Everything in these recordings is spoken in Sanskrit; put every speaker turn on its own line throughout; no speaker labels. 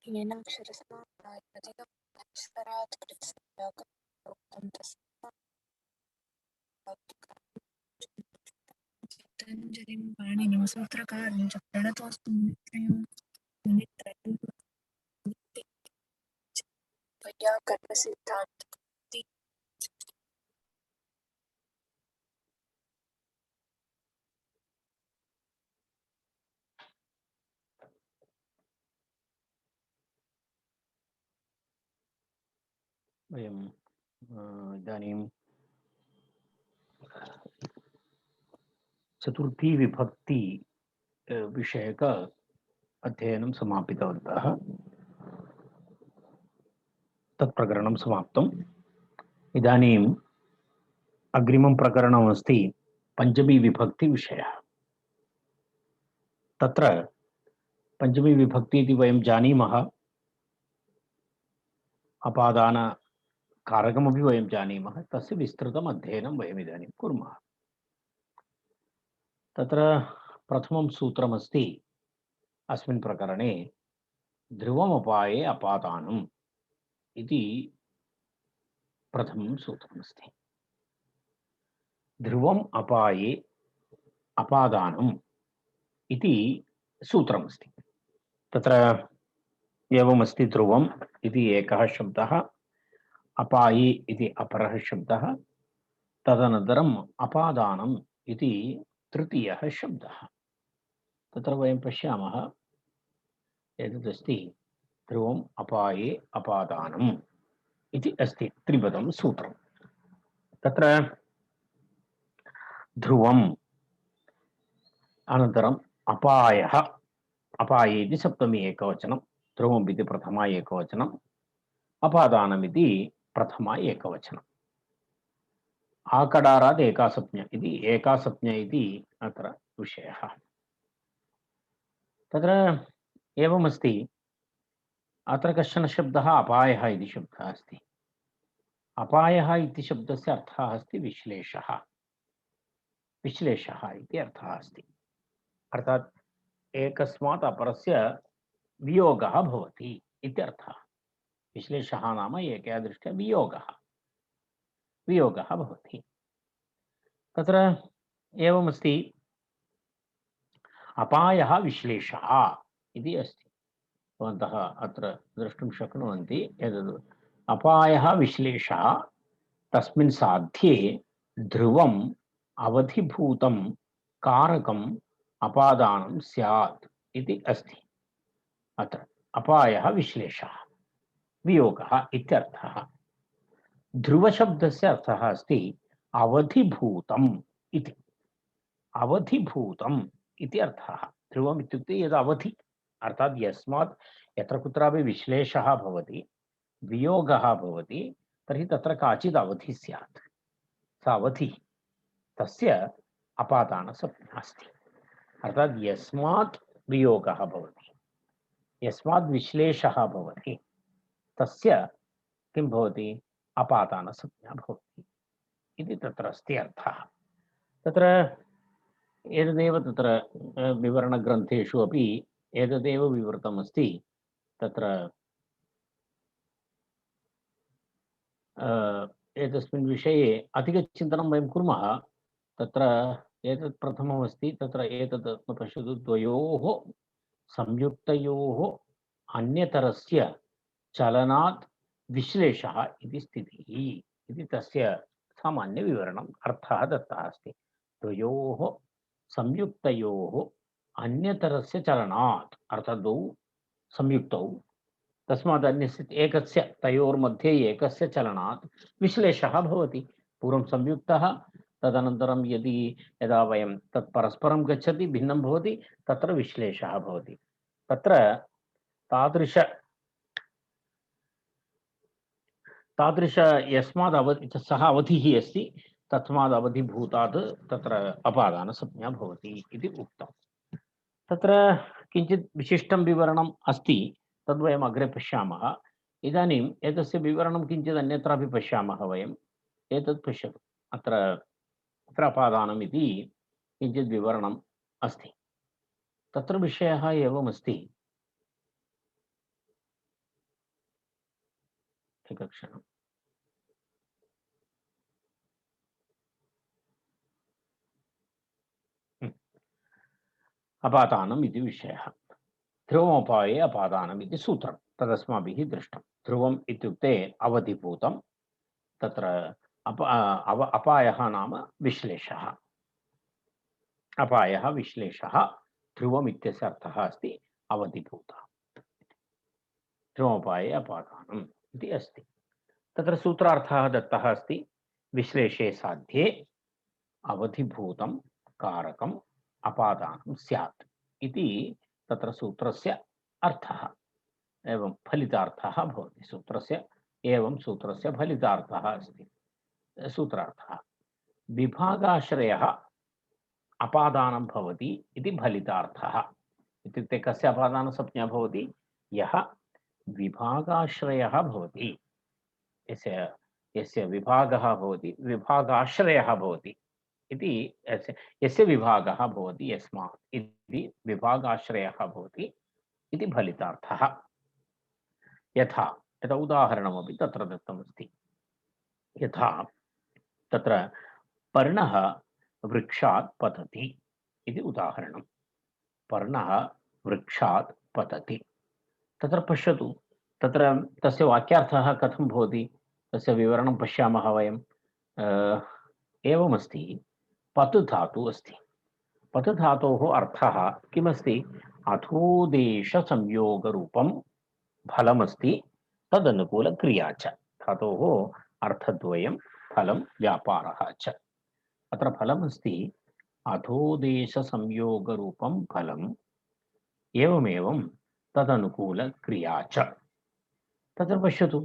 येनाक्षरसमाप्ताय पतितमक्षरात् कृत्स्नयागं पतञ्जलिं पाणिनिं सूत्रकारं च प्रणतोऽस्मि मुनित्रयं वैयाकरणसिद्धान्त
वयं इदानीं चतुर्थी विभक्ति विषयक अध्ययनं समापितवन्तः। तत्प्रकरणं समाप्तम्। इदानीम् अग्रिमं प्रकरणमस्ति पञ्चमी विभक्ति विषयः। तत्र पञ्चमी विभक्ति इति वयं जानीमः, अपादानकारकमपि वयं जानीमः। तस्य विस्तृतम् अध्ययनं वयम् इदानीं कुर्मः। तत्र प्रथमं सूत्रमस्ति अस्मिन् प्रकरणे ध्रुवमपाये अपादानम् इति प्रथमं सूत्रमस्ति। ध्रुवम् अपाये अपादानम् इति सूत्रमस्ति। तत्र एवमस्ति, ध्रुवम् इति एकः शब्दः, अपाये इति अपरः शब्दः, तदनन्तरम् अपादानम् इति तृतीयः शब्दः। तत्र वयं पश्यामः, एतदस्ति ध्रुवम् अपाये अपादानम् इति अस्ति त्रिपदं सूत्रं। तत्र ध्रुवम् अनन्तरम् अपायः, अपाये इति सप्तमी एकवचनं, ध्रुवम् इति प्रथमा एकवचनम्, अपादानम् इति प्रथमा एकवचनम्। आकडारात् एकासंज्ञा इति एकासंज्ञा इति अत्र विषयः। तत्र एवमस्ति, अत्र कश्चन शब्दः अपायः इति शब्दः अस्ति। अपायः इति शब्दस्य अर्थः अस्ति विश्लेषः। विश्लेषः इति अर्थः अस्ति, अर्थात् एकस्मात् अपरस्य वियोगः भवति इत्यर्थः। विश्लेषः नाम एकया दृष्ट्या वियोगः भवति। तत्र एवमस्ति, अपायः विश्लेषः इति अस्ति। भवन्तः अत्र द्रष्टुं शक्नुवन्ति, एतद् अपायः विश्लेषः, तस्मिन् साध्ये ध्रुवम् अवधिभूतं कारकम् अपादानं स्यात् इति अस्ति। अत्र अपायः विश्लेषः वियोगः इत्यर्थः। ध्रुवशब्दस्य अर्थः अस्ति अवधिभूतम् इति। अवधिभूतम् इति अर्थः। ध्रुवम् इत्युक्ते यद् अवधि, अर्थात् यस्मात् यत्र कुत्रापि विश्लेषः भवति, वियोगः भवति, तर्हि तत्र काचित् अवधि स्यात्। सा अवधि तस्य अपादानसंज्ञा अस्ति। अर्थात् यस्मात् वियोगः भवति, यस्मात् विश्लेषः भवति, तस्य किं भवति, अपादानसंज्ञा भवति इति तत्र अस्ति अर्थः। तत्र एतदेव तत्र विवरणग्रन्थेषु अपि एतदेव विवृतमस्ति। तत्र एतस्मिन् विषये अधिकचिन्तनं वयं कुर्मः। तत्र एतत् प्रथममस्ति, तत्र एतत् पश्यतु, द्वयोः संयुक्तयोः अन्यतरस्य चलनात् विश्लेषः इति स्थितिः इति तस्य सामान्यविवरणम्, अर्थः दत्तः अस्ति। द्वयोः संयुक्तयोः अन्यतरस्य चलनात्, अर्थात् द्वौ संयुक्तौ, तस्मात् अन्यस्य एकस्य, तयोर्मध्ये एकस्य चलनात् विश्लेषः भवति। पूर्वं संयुक्तः, तदनन्तरं यदा वयं तत् परस्परं गच्छति, भिन्नं भवति, तत्र विश्लेषः भवति। तत्र तादृश यस्मात् अवधि, सः अवधिः अस्ति, तस्मात् अवधिभूतात् तत्र अपादानसंज्ञा भवति इति उक्तम्। तत्र किञ्चित् विशिष्टं विवरणम् अस्ति, तद्वयम् अग्रे पश्यामः। इदानीम् एतस्य विवरणं किञ्चित् अन्यत्रापि पश्यामः वयम्। एतत् पश्यतु, अत्र अपादानम् इति किञ्चित् विवरणम् अस्ति। तत्र विषयः एवमस्ति, एकक्षणम्। अपादानम् इति विषयः। ध्रुवोपाये अपादानम् इति सूत्रं तदस्माभिः दृष्टं। ध्रुवम् इत्युक्ते अवधिभूतं, तत्र अपायः नाम विश्लेषः। अपायः विश्लेषः, ध्रुवम् इत्यस्य अर्थः अस्ति अवधिभूतः। ध्रुवोपाये अपादानम् इति अस्ति। तत्र सूत्रार्थः दत्तः अस्ति, विश्लेषे साध्ये अवधिभूतं कारकम् अपादानं स्यात् इति तत्र सूत्रस्य अर्थः। एवं फलितार्थः भवति सूत्रस्य, एवं सूत्रस्य फलितार्थः अस्ति। सूत्रार्थः विभागाश्रयः अपादानं भवति इति फलितार्थः। इत्युक्ते कस्य अपादानसंज्ञा भवति? यः विभागाश्रयः भवति, यस्य विभागः भवति, विभागाश्रयः भवति इति, यस्य विभागः भवति, यस्मात् इति विभागाश्रयः भवति इति फलितार्थः। यथा उदाहरणमपि तत्र दत्तमस्ति। यथा तत्र पर्णः वृक्षात् पतति इति उदाहरणं। पर्णः वृक्षात् पतति, तत्र पश्यतु, तत्र तस्य वाक्यार्थः कथं भवति, तस्य विवरणं पश्यामः वयं। एवमस्ति, पत् धातुः अस्ति। पत् धातोः अर्थः किमस्ति? अथोदेशसंयोगरूपं फलमस्ति, तदनुकूलक्रिया च। धातोः अर्थद्वयं, फलं व्यापारः च। अत्र फलमस्ति अथोदेशसंयोगरूपं फलम्, एवमेवं तदनुकूलक्रिया च। तत्र पश्यतु,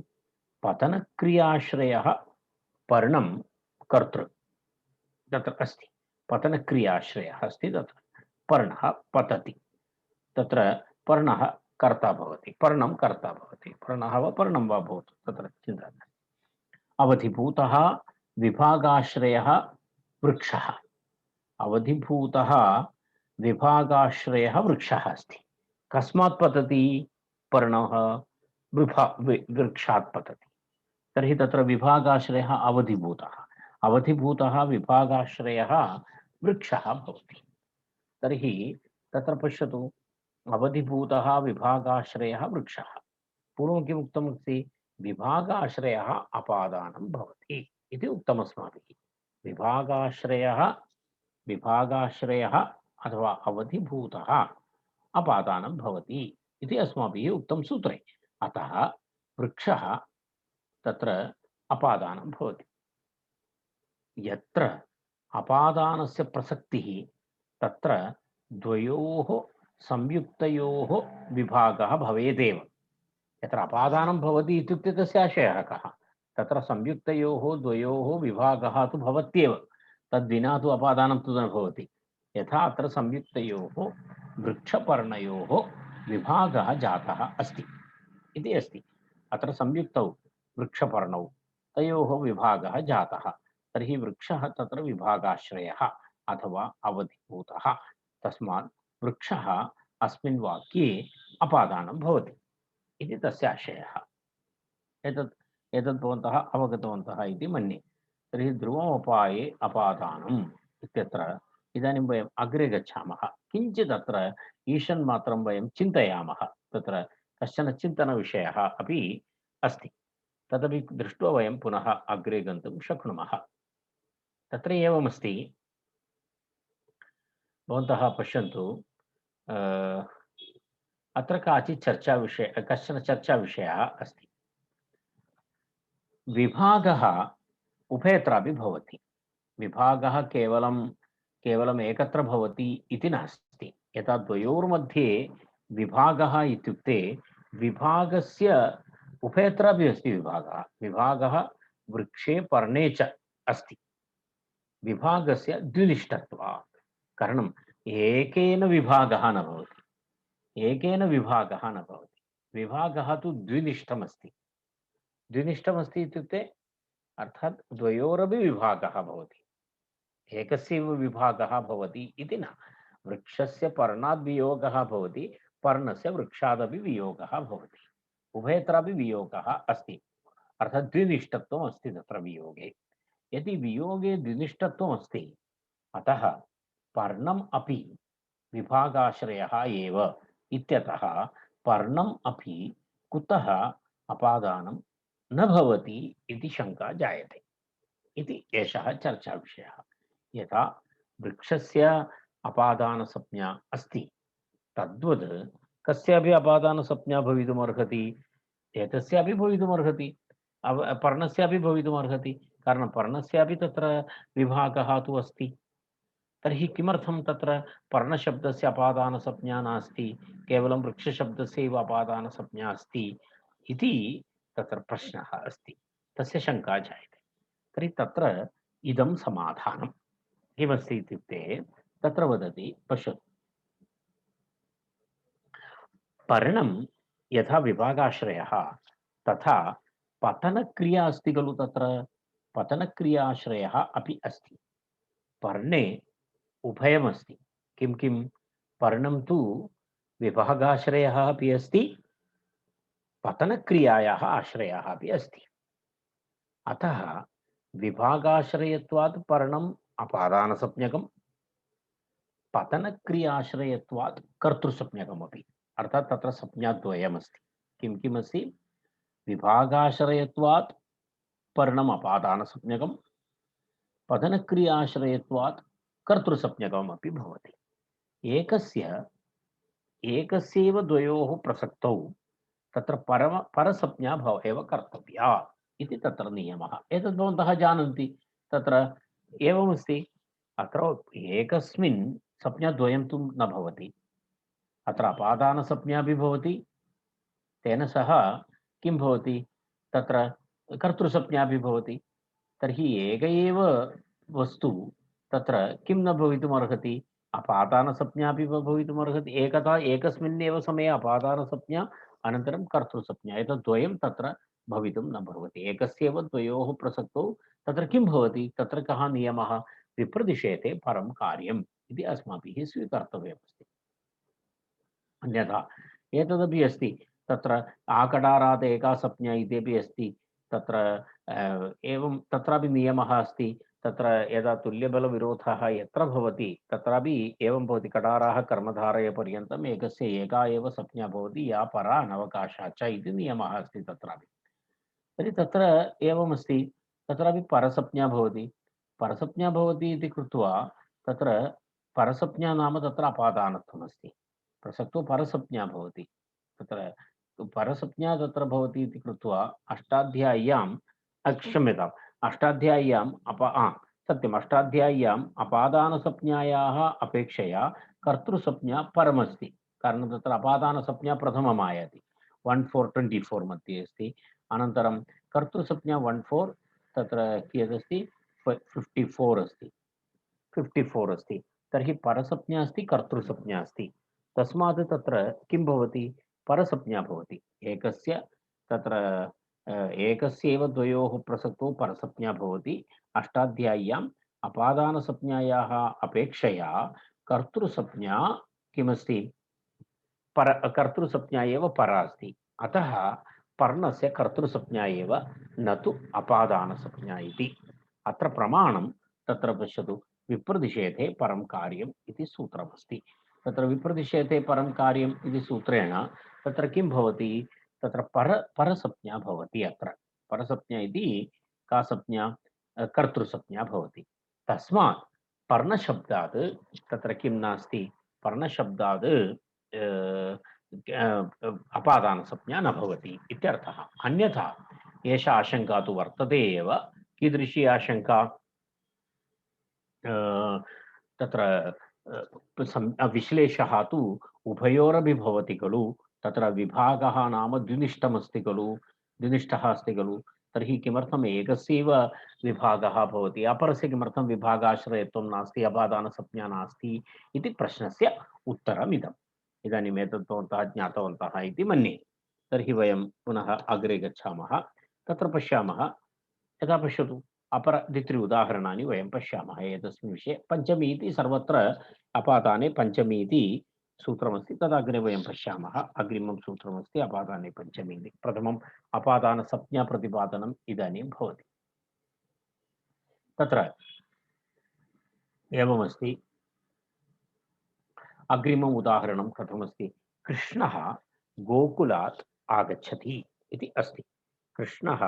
पतनक्रियाश्रयः पर्णं कर्तृ तत्र अस्ति। पतनक्रियाश्रयः अस्ति, तत्र पर्णः पतति, तत्र पर्णः कर्ता भवति, पर्णं कर्ता भवति, पर्णः वा पर्णं वा भवतु, तत्र चिन्ता नास्ति। अवधिभूतः विभागाश्रयः वृक्षः, अवधिभूतः विभागाश्रयः वृक्षः अस्ति। कस्मात् पतति? पर्णः वृक्षात् पतति। तर्हि तत्र विभागाश्रयः अवधिभूतः, अवधिभूतः विभागाश्रयः वृक्षः भवति। तर्हि तत्र पश्यतु, अवधिभूतः विभागाश्रयः वृक्षः। पूर्वं किम् उक्तमस्ति? विभागाश्रयः अपादानं भवति इति उक्तमस्माभिः। विभागाश्रयः अथवा अवधिभूतः अपादानं भवति इति अस्माभिः उक्तं सूत्रे। अतः वृक्षः तत्र अपादानं भवति। यत्र अपादानस्य प्रसक्तिः तत्र द्वयोः संयुक्तयोः विभागः भवेदेव। यत्र अपादानं भवति इत्युक्ते तस्य आशयः कः? तत्र संयुक्तयोः द्वयोः विभागः तु भवत्येव, तद्विना तु अपादानं तु न भवति। यथा अत्र संयुक्तयोः वृक्षपर्णयोः विभागः जातः अस्ति इति अस्ति। अत्र संयुक्तौ वृक्षपर्णौ तयोः विभागः जातः, तर्हि वृक्षः तत्र विभागाश्रयः अथवा अवधिभूतः। तस्मात् वृक्षः अस्मिन् वाक्ये अपादानं भवति इति तस्य आशयः। एतत् भवन्तः अवगतवन्तः इति मन्ये। तर्हि ध्रुवोपाये अपादानम् इत्यत्र इदानीं वयम् अग्रे गच्छामः। किञ्चित् अत्र ईषन्मात्रं वयं चिन्तयामः। तत्र कश्चन चिन्तनविषयः अपि अस्ति, तदपि दृष्ट्वा वयं पुनः अग्रे गन्तुं शक्नुमः। तत्र एवमस्ति, भवन्तः पश्यन्तु, अत्र कश्चन चर्चाविषयः अस्ति। विभागः उभयत्रापि भवति। विभागः केवलम् एकत्र भवति इति नास्ति। यथा द्वयोर्मध्ये विभागः इत्युक्ते विभागस्य उभयत्रापि अस्ति विभागः। विभागः वृक्षे पर्णे च अस्ति। विभागस्य द्विनिष्ठत्वात् कारणम् एकेन विभागः न भवति, एकेन विभागः न भवति। विभागः तु द्विनिष्ठमस्ति। द्विनिष्ठमस्ति इत्युक्ते अर्थात् द्वयोरपि विभागः भवति, एकस्यैव विभागः भवति इति न। वृक्षस्य पर्णात् वियोगः भवति, पर्णस्य वृक्षादपि वियोगः भवति, उभयत्रापि वियोगः अस्ति। अर्थात् द्विनिष्ठत्वम् अस्ति तत्र वियोगे। यदि वियोगे द्विनिष्ठत्वम् अस्ति, अतः पर्णम् अपि विभागाश्रयः एव इत्यतः पर्णम् अपि कुतः अपादानं न भवति इति शङ्का जायते इति एषः चर्चाविषयः। यथा वृक्षस्य अपादानसंज्ञा अस्ति, तद्वद् कस्यापि अपादानसंज्ञा भवितुमर्हति, एतस्यापि भवितुमर्हति, पर्णस्यापि भवितुमर्हति। कारणं पर्णस्यापि तत्र विभागः तु अस्ति। तर्हि किमर्थं तत्र पर्णशब्दस्य अपादानसंज्ञा नास्ति, केवलं वृक्षशब्दस्यैव अपादानसंज्ञा अस्ति इति तत्र प्रश्नः अस्ति, तस्य शङ्का जायते। तर्हि तत्र इदं समाधानं किमस्ति इत्युक्ते तत्र वदति, पश्यतु, पर्णं यथा विभागाश्रयः तथा पतनक्रिया अस्ति खलु, तत्र पतनक्रियाश्रयः अपि अस्ति। पर्णे उभयमस्ति। किं किं? पर्णं तु विभागाश्रयः अपि अस्ति, पतनक्रियायाः आश्रयः अपि अस्ति। अतः विभागाश्रयत्वात् पर्णम् अपादानसंज्ञकं, पतनक्रियाश्रयत्वात् कर्तृसंज्ञकमपि। अर्थात् तत्र संज्ञाद्वयमस्ति। किं किमस्ति? विभागाश्रयत्वात् पर्णम् अपादानसंज्ञकं, पतनक्रियाश्रयत्वात् कर्तृसंज्ञकमपि भवति। एकस्यैव द्वयोः प्रसक्तौ तत्र परसंज्ञा एव कर्तव्या इति तत्र नियमः। एतद् भवन्तः जानन्ति। तत्र एवमस्ति, अत्र एकस्मिन् संज्ञाद्वयं तु न भवति, अत्र अपादानसंज्ञा अपि भवति, तेन सह किं भवति, तत्र कर्तृसंज्ञा अपि भवति। तर्हि एक एव वस्तु तत्र किं न भवितुमर्हति, अपादानसंज्ञा अपि भवितुमर्हति, एकदा एकस्मिन्नेव समये अपादानसंज्ञा अनन्तरं कर्तृसंज्ञा, एतद्द्वयं तत्र भवितुं न भवति। एकस्यैव द्वयोः प्रसक्तौ तत्र किं भवति, तत्र कः नियमः? विप्रदिशेते परं कार्यम् इति अस्माभिः स्वीकर्तव्यमस्ति। अन्यथा एतदपि अस्ति, तत्र आकडारात् एका संज्ञा इत्यपि अस्ति। तत्र एवं तत्रापि नियमः अस्ति। तत्र यदा तुल्यबलविरोधः यत्र भवति तत्रापि एवं भवति, कडाराः कर्मधारयपर्यन्तम् एकस्य एका एव संज्ञा भवति, या परा अनवकाशा च इति नियमः अस्ति तत्रापि। तर्हि तत्र एवमस्ति, तत्रापि परसंज्ञा भवति। परसंज्ञा भवति इति कृत्वा तत्र परसंज्ञा नाम तत्र अपादानत्वमस्ति। प्रसक्तो परसंज्ञा भवति। तत्र परसंज्ञा तत्र भवति इति कृत्वा अष्टाध्याय्याम् क्षम्यताम्, अष्टाध्याय्याम् सत्यम्, अष्टाध्याय्याम् अपादानसंज्ञायाः अपेक्षया कर्तृसंज्ञा परमस्ति। कारणं तत्र अपादानसंज्ञा प्रथमम् आयाति, 1424 मध्ये अस्ति। अनन्तरं कर्तृसंज्ञा 14 तत्र कियदस्ति, 54 अस्ति, 54 अस्ति। तर्हि परसंज्ञा अस्ति, कर्तृसंज्ञा अस्ति। तस्मात् तत्र किं भवति, परसंज्ञा भवति। एकस्य तत्र एकस्यैव द्वयोः प्रसक्तौ परसंज्ञा भवति। अष्टाध्याय्याम् अपादानसंज्ञायाः अपेक्षया कर्तृसंज्ञा किमस्ति, कर्तृसंज्ञा एव परा अस्ति। अतः पर्णस्य कर्तृसंज्ञा एव, न तु अपादानसंज्ञा इति। अत्र प्रमाणं तत्र पश्यतु, विप्रदिशेते परं कार्यम् इति सूत्रमस्ति। तत्र विप्रदिशेते परं कार्यम् इति सूत्रेण तत्र किं भवति, तत्र परसंज्ञा भवति। अत्र परसंज्ञा इति का संज्ञा, कर्तृसंज्ञा भवति। तस्मात् पर्णशब्दात् तत्र किं नास्ति, पर्णशब्दात् अपादानसंज्ञा न भवति इत्यर्थः। अन्यथा एषा आशङ्का तु वर्तते एव। कीदृशी आशङ्का, तत्र विश्लेषः तु उभयोरपि भवति खलु। तत्र विभागः नाम द्विनिष्ठमस्ति खलु, द्विनिष्ठः अस्ति खलु। तर्हि किमर्थम् एकस्यैव विभागः भवति, अपरस्य किमर्थं विभागाश्रयत्वं नास्ति, अपादानसंज्ञा नास्ति इति प्रश्नस्य उत्तरमिदम्। इदानीम् एतत् भवन्तः ज्ञातवन्तः इति मन्ये। तर्हि वयं पुनः अग्रे गच्छामः। तत्र पश्यामः, यथा पश्यतु, अपर द्वित्रि उदाहरणानि वयं पश्यामः एतस्मिन् विषये। पञ्चमी इति सर्वत्र अपादाने पञ्चमी इति सूत्रमस्ति तदग्रे वयं पश्यामः। अग्रिमं सूत्रमस्ति अपादाने पञ्चमी इति। प्रथमम् अपादानसंज्ञाप्रतिपादनम् इदानीं भवति। तत्र एवमस्ति। अग्रिमम् उदाहरणं कथमस्ति? कृष्णः गोकुलात् आगच्छति इति अस्ति। कृष्णः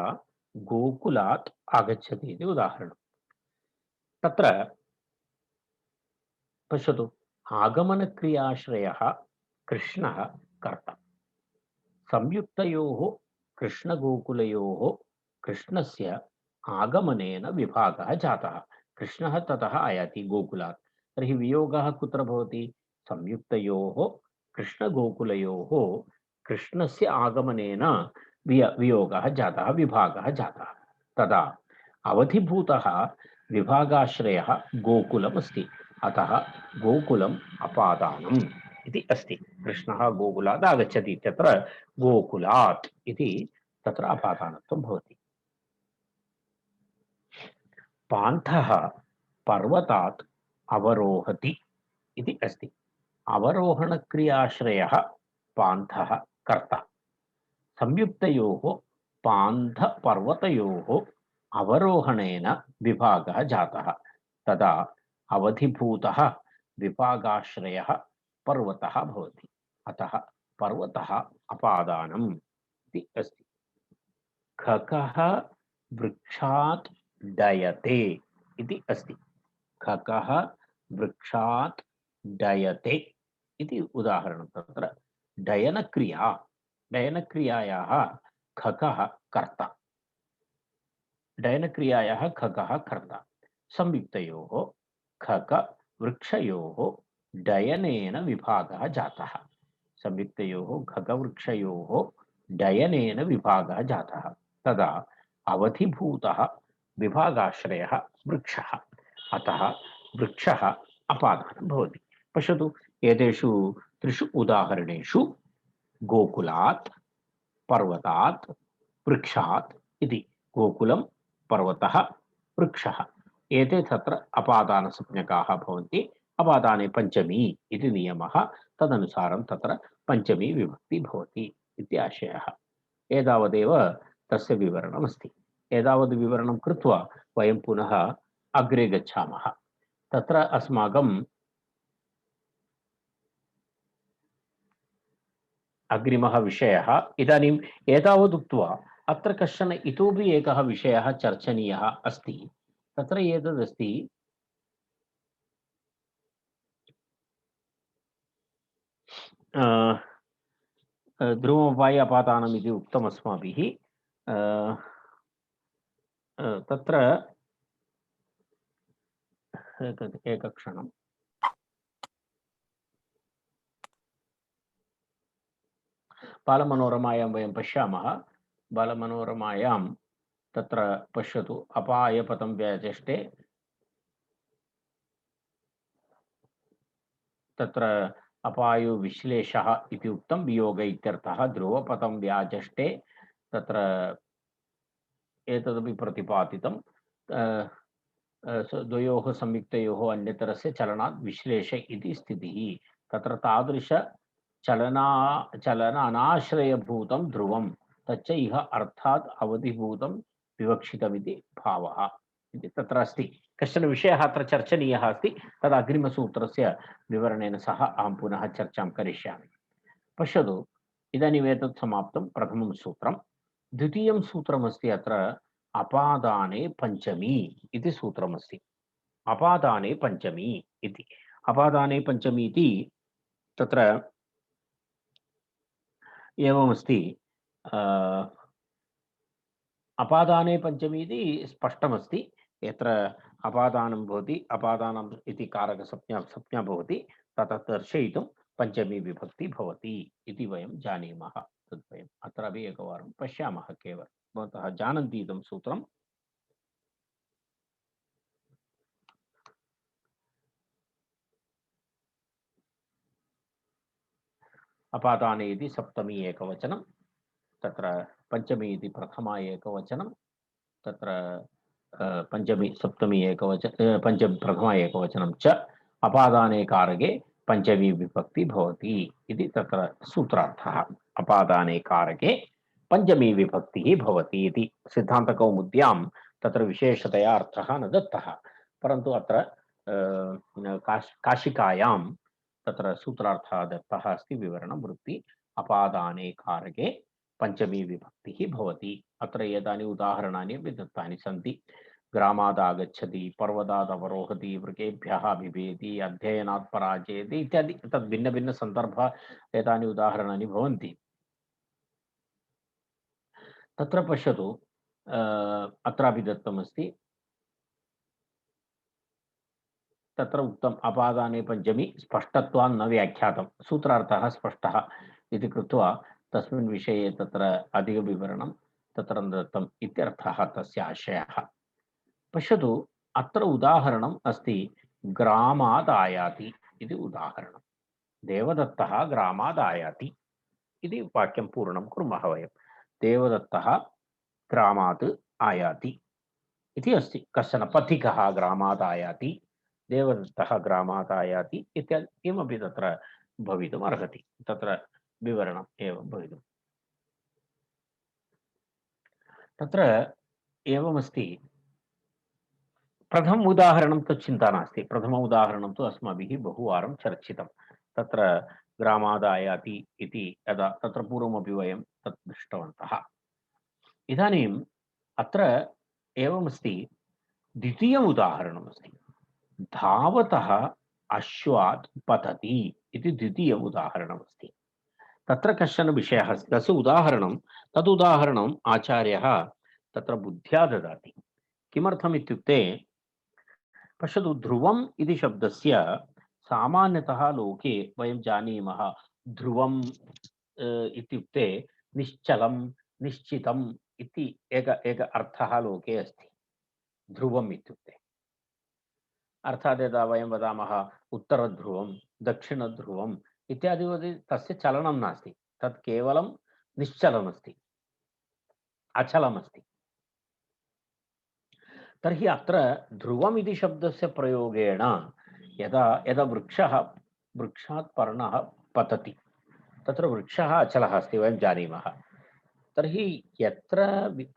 गोकुलात् आगच्छति इति उदाहरणं। तत्र पश्यतु, आगमनक्रियाश्रयः कृष्णः कर्ता। संयुक्तयोः कृष्णगोकुलयोः कृष्णस्य आगमनेन विभागः जातः। कृष्णः ततः आयाति गोकुलात्। तर्हि वियोगः कुत्र भवति? संयुक्तयोः कृष्णगोकुलयोः कृष्णस्य आगमनेन वियोगः जातः, विभागः जातः। तदा अवधिभूतः विभागाश्रयः गोकुलमस्ति। अतः गोकुलम् अपादानम् इति अस्ति। कृष्णः गोकुलात् आगच्छति इत्यत्र गोकुलात् इति तत्र अपादानत्वं भवति। पान्थः पर्वतात् अवरोहति इति अस्ति। अवरोहणक्रियाश्रयः पान्थः कर्ता। संयुक्तयोः पान्थपर्वतयोः अवरोहणेन विभागः जातः। तदा अवधिभूतः विभागाश्रयः पर्वतः भवति। अतः पर्वतः अपादानम् इति अस्ति। खकः वृक्षात् डयते इति अस्ति। खकः वृक्षात् डयते इति उदाहरणं। तत्र डयनक्रियायाः खकः कर्ता। डयनक्रियायाः खकः कर्ता। संयुक्तयोः खकवृक्षयोः डयनेन विभागः जातः। संयुक्तयोः खगवृक्षयोः डयनेन विभागः जातः। तदा अवधिभूतः विभागाश्रयः वृक्षः। अतः वृक्षः अपादानं भवति। पश्यतु, एतेषु त्रिषु उदाहरणेषु गोकुलात्, पर्वतात्, वृक्षात् इति गोकुलं, पर्वतः, वृक्षः एते तत्र अपादानसंज्ञकाः भवन्ति। अपादाने पञ्चमी इति नियमः। तदनुसारं तत्र पञ्चमी विभक्ति भवति इति आशयः। एतावदेव तस्य विवरणमस्ति। एतावद् विवरणं कृत्वा वयं पुनः अग्रे गच्छामः। तत्र अस्माकम् अग्रिमः विषयः इदानीम् एतावदुक्त्वा अत्र कश्चन इतोपि एकः विषयः चर्चनीयः अस्ति। तत्र एतदस्ति ध्रुवोपाय अपादानम् इति उक्तम् अस्माभिः। तत्र एकक्षणं। बालमनोरमायां वयं पश्यामः। बालमनोरमायां तत्र पश्यतु, अपायपदं व्याचष्टे तत्र अपायो विश्लेषः इति उक्तं। वियोग इत्यर्थः। ध्रुवपदं व्याचष्टे तत्र एतदपि प्रतिपादितं। द्वयोः संयुक्तयोः अन्यतरस्य चलनात् विश्लेष इति स्थितिः। तत्र तादृश चलनानाश्रयभूतं ध्रुवं तच्च इह अर्थात् अवधिभूतं विवक्षितमिति भावः इति तत्र अस्ति। कश्चन विषयः अत्र चर्चनीयः अस्ति। तद् अग्रिमसूत्रस्य विवरणेन सह अहं पुनः चर्चां करिष्यामि। पश्यतु, इदानीम् एतत् समाप्तं प्रथमं सूत्रं। द्वितीयं सूत्रमस्ति अत्र अपादाने पञ्चमी इति सूत्रमस्ति। अपादाने पञ्चमी इति। अपादाने पञ्चमी इति तत्र एवमस्ति। अपादाने पञ्चमी इति स्पष्टमस्ति। यत्र अपादानं भवति, अपादानम् इति कारकसंज्ञा भवति, तत् दर्शयितुं पञ्चमी विभक्ति भवति इति वयं जानीमः। तद्वयम् अत्रापि एकवारं पश्यामः। केवलं भवन्तः जानन्ति इदं सूत्रम्। अपादाने इति सप्तमी एकवचनं, तत्र पञ्चमी इति प्रथमा एकवचनं, तत्र पञ्चमी सप्तमी एकवचनं, प्रथमा एकवचनं च अपादाने कारके पंचमी विभक्ति भवति इति तत्र सूत्रार्थः। अपादाने कारके पंचमी विभक्तिः भवति इति सिद्धान्तकौमुद्यां तत्र विशेषतया अर्थः न दत्तः, परन्तु अत्र काशिकायां तत्र सूत्रार्थः दत्तः अस्ति। विवरणं वृत्ति अपादाने कारके पंचमी विभक्तिः भवति। अत्र एतानि उदाहरणानि अपि दत्तानि सन्ति। ग्रामादागच्छति, पर्वतात् अवरोहति, वृकेभ्यः बिभेति, अध्ययनात् पराजयति इत्यादि तद् भिन्नभिन्नसन्दर्भः एतानि उदाहरणानि भवन्ति। तत्र पश्यतु, अत्रापि दत्तमस्ति, तत्र उक्तम् अपादाने पञ्चमी स्पष्टत्वान् न व्याख्यातं, सूत्रार्थः स्पष्टः इति कृत्वा तस्मिन् विषये तत्र अधिकविवरणं तत्र दत्तम् इत्यर्थः तस्य आशयः। पश्यतु, अत्र उदाहरणम् अस्ति, ग्रामात् आयाति इति उदाहरणं। देवदत्तः ग्रामात् आयाति इति वाक्यं पूर्णं कुर्मः वयं। देवदत्तः ग्रामात् आयाति इति अस्ति। कश्चन पथिकः ग्रामात् आयाति, देवदत्तः ग्रामात् आयाति इत्यादि किमपि तत्र भवितुम् अर्हति, तत्र विवरणम् एवं भवितुम्। तत्र एवमस्ति, प्रथम उदाहरणं तु चिन्ता नास्ति। प्रथम उदाहरणं तु अस्माभिः बहुवारं चर्चितं। तत्र ग्रामादायाति इति यदा तत्र पूर्वमपि वयं तत् दृष्टवन्तः। इदानीम् अत्र एवमस्ति, द्वितीयम् उदाहरणमस्ति, धावतः अश्वात् पतति इति द्वितीय उदाहरणमस्ति। तत्र कश्चन विषयः अस्ति, तस्य उदाहरणं, तदुदाहरणम् आचार्यः तत्र बुद्ध्या ददाति। किमर्थम् इत्युक्ते, पश्यतु, ध्रुवम् इति शब्दस्य सामान्यतः लोके वयं जानीमः, ध्रुवम् इत्युक्ते निश्चलं, निश्चितम् इति एक अर्थः लोके अस्ति। ध्रुवम् इत्युक्ते अर्थात् यदा वयं वदामः उत्तरध्रुवं, दक्षिणध्रुवम् इत्यादि वदति, तस्य चलनं नास्ति, तत् केवलं निश्चलमस्ति, अचलमस्ति। तर्हि अत्र ध्रुवम् इति शब्दस्य प्रयोगेण यदा यदा वृक्षात् पर्णः पतति, तत्र वृक्षः अचलः अस्ति, वयं जानीमः। तर्हि यत्र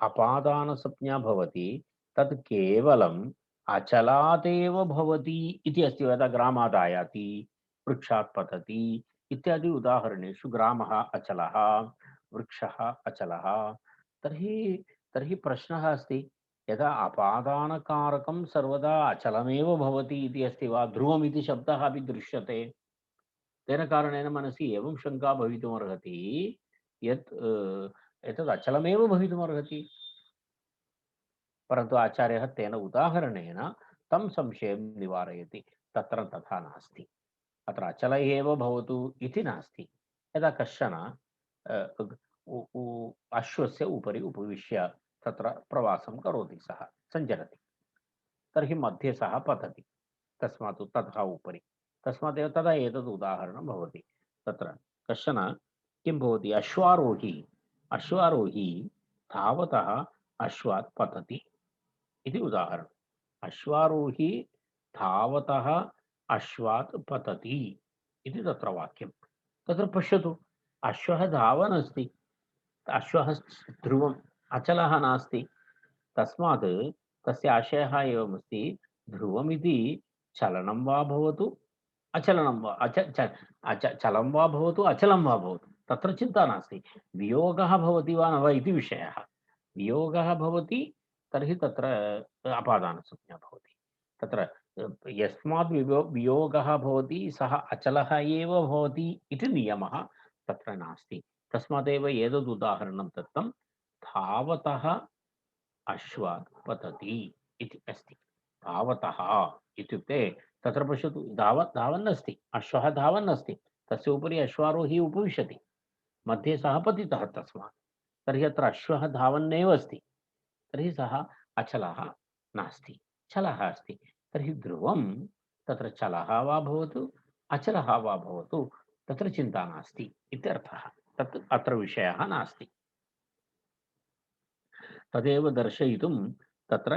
अपादानसंज्ञा भवति तत् केवलम् अचलादेव भवति इति अस्ति। यदा ग्रामात् आयाति, वृक्षात् पतति इत्यादि उदाहरणेषु ग्रामः अचलः, वृक्षः अचलः। तर्हि प्रश्नः अस्ति, यदा अपादानकारकं सर्वदा अचलमेव भवति इति अस्ति वा? ध्रुवम् इति शब्दः अपि दृश्यते। तेन कारणेन मनसि एवं शङ्का भवितुमर्हति यत् एतद् अचलमेव भवितुमर्हति। परन्तु आचार्यः तेन उदाहरणेन तं संशयं निवारयति। तत्र तथा नास्ति, अत्र अचल एव भवतु इति नास्ति। यदा कश्चन अश्वस्य उपरि उपविश्य तत्र प्रवासं करोति, सः सञ्चरति, तर्हि मध्ये सः पतति, तस्मात् ततः उपरि, तस्मादेव तदा एतद् उदाहरणं भवति। तत्र कश्चन किं भवति, अश्वारोही धावतः अश्वात् पतति इति उदाहरणम्। अश्वारोही धावतः अश्वात् पतति इति तत्र वाक्यं। तत्र पश्यतु, अश्वः धावन् अस्ति, अश्वः ध्रुवम्, अचलः नास्ति, तस्मात् तस्य आशयः एवमस्ति, ध्रुवमिति चलनं वा भवतु अचलनं वा चलं वा भवतु अचलं वा भवतु, तत्र चिन्ता नास्ति। वियोगः भवति वा न वा इति विषयः। वियोगः भवति तर्हि तत्र अपादानसंज्ञा भवति। तत्र यस्मात् वियोगः भवति सः अचलः एव भवति इति नियमः तत्र नास्ति। तस्मादेव एतद् उदाहरणं दत्तं, धावतः अश्वात् पतति इति अस्ति। धावतः इत्युक्ते तत्र पश्यतु, धावन् अस्ति, अश्वः धावन् अस्ति, तस्य उपरि अश्वारोही उपविशति, मध्ये सः पतितः, तस्मात् तर्हि अत्र अश्वः धावन्नेव अस्ति, तर्हि सः अचलः नास्ति, चलः अस्ति। तर्हि ध्रुवं तत्र चलः वा भवतु अचलः वा भवतु, तत्र चिन्ता नास्ति इत्यर्थः। तत् अत्र विषयः नास्ति। तदेव दर्शयितुं तत्र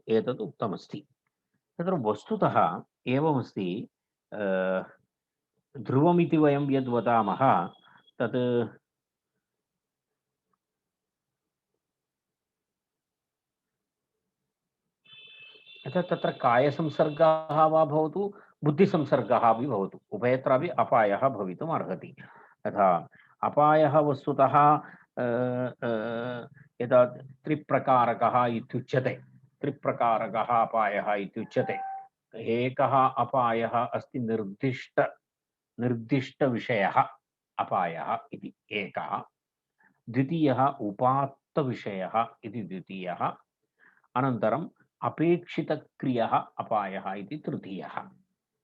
एतद् उक्तमस्ति। तत्र वस्तुतः एवमस्ति, ध्रुवमिति वयं यद् वदामः तत् यथा तत्र कायसंसर्गः वा भवतु बुद्धिसंसर्गः अपि भवतु उभयत्रापि अपायः भवितुम् अर्हति। यथा अपायः वस्तुतः यदा त्रिप्रकारकः इत्युच्यते त्रिप्रकारकः अपायः इत्युच्यते। एकः अपायः अस्ति निर्दिष्टविषयः अपायः इति एकः। द्वितीयः उपात्तविषयः इति द्वितीयः। अनन्तरम् अपेक्षितक्रियः अपायः इति तृतीयः।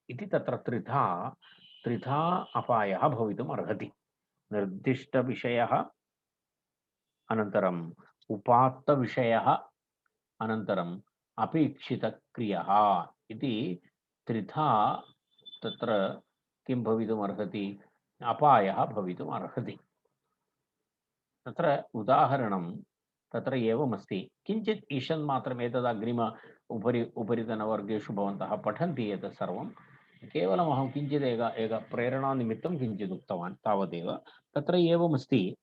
इति तत्र त्रिधा अपायः भवितुम् अर्हति। निर्दिष्टविषयः, अनन्तरम् उपात्तविषयः, अनन्तरम् अपेक्षितक्रियः इति त्रिधा तत्र किं भवितुम् अर्हति, अपायः भवितुम् अर्हति। तत्र उदाहरणं तत्र एवमस्ति। किञ्चित् ईषन्मात्रम् एतद् उपरितनवर्गेषु भवन्तः पठन्ति एतत् सर्वं। केवलम् अहं किञ्चित् एक प्रेरणानिमित्तं किञ्चित् उक्तवान् तावदेव। तत्र एवमस्ति,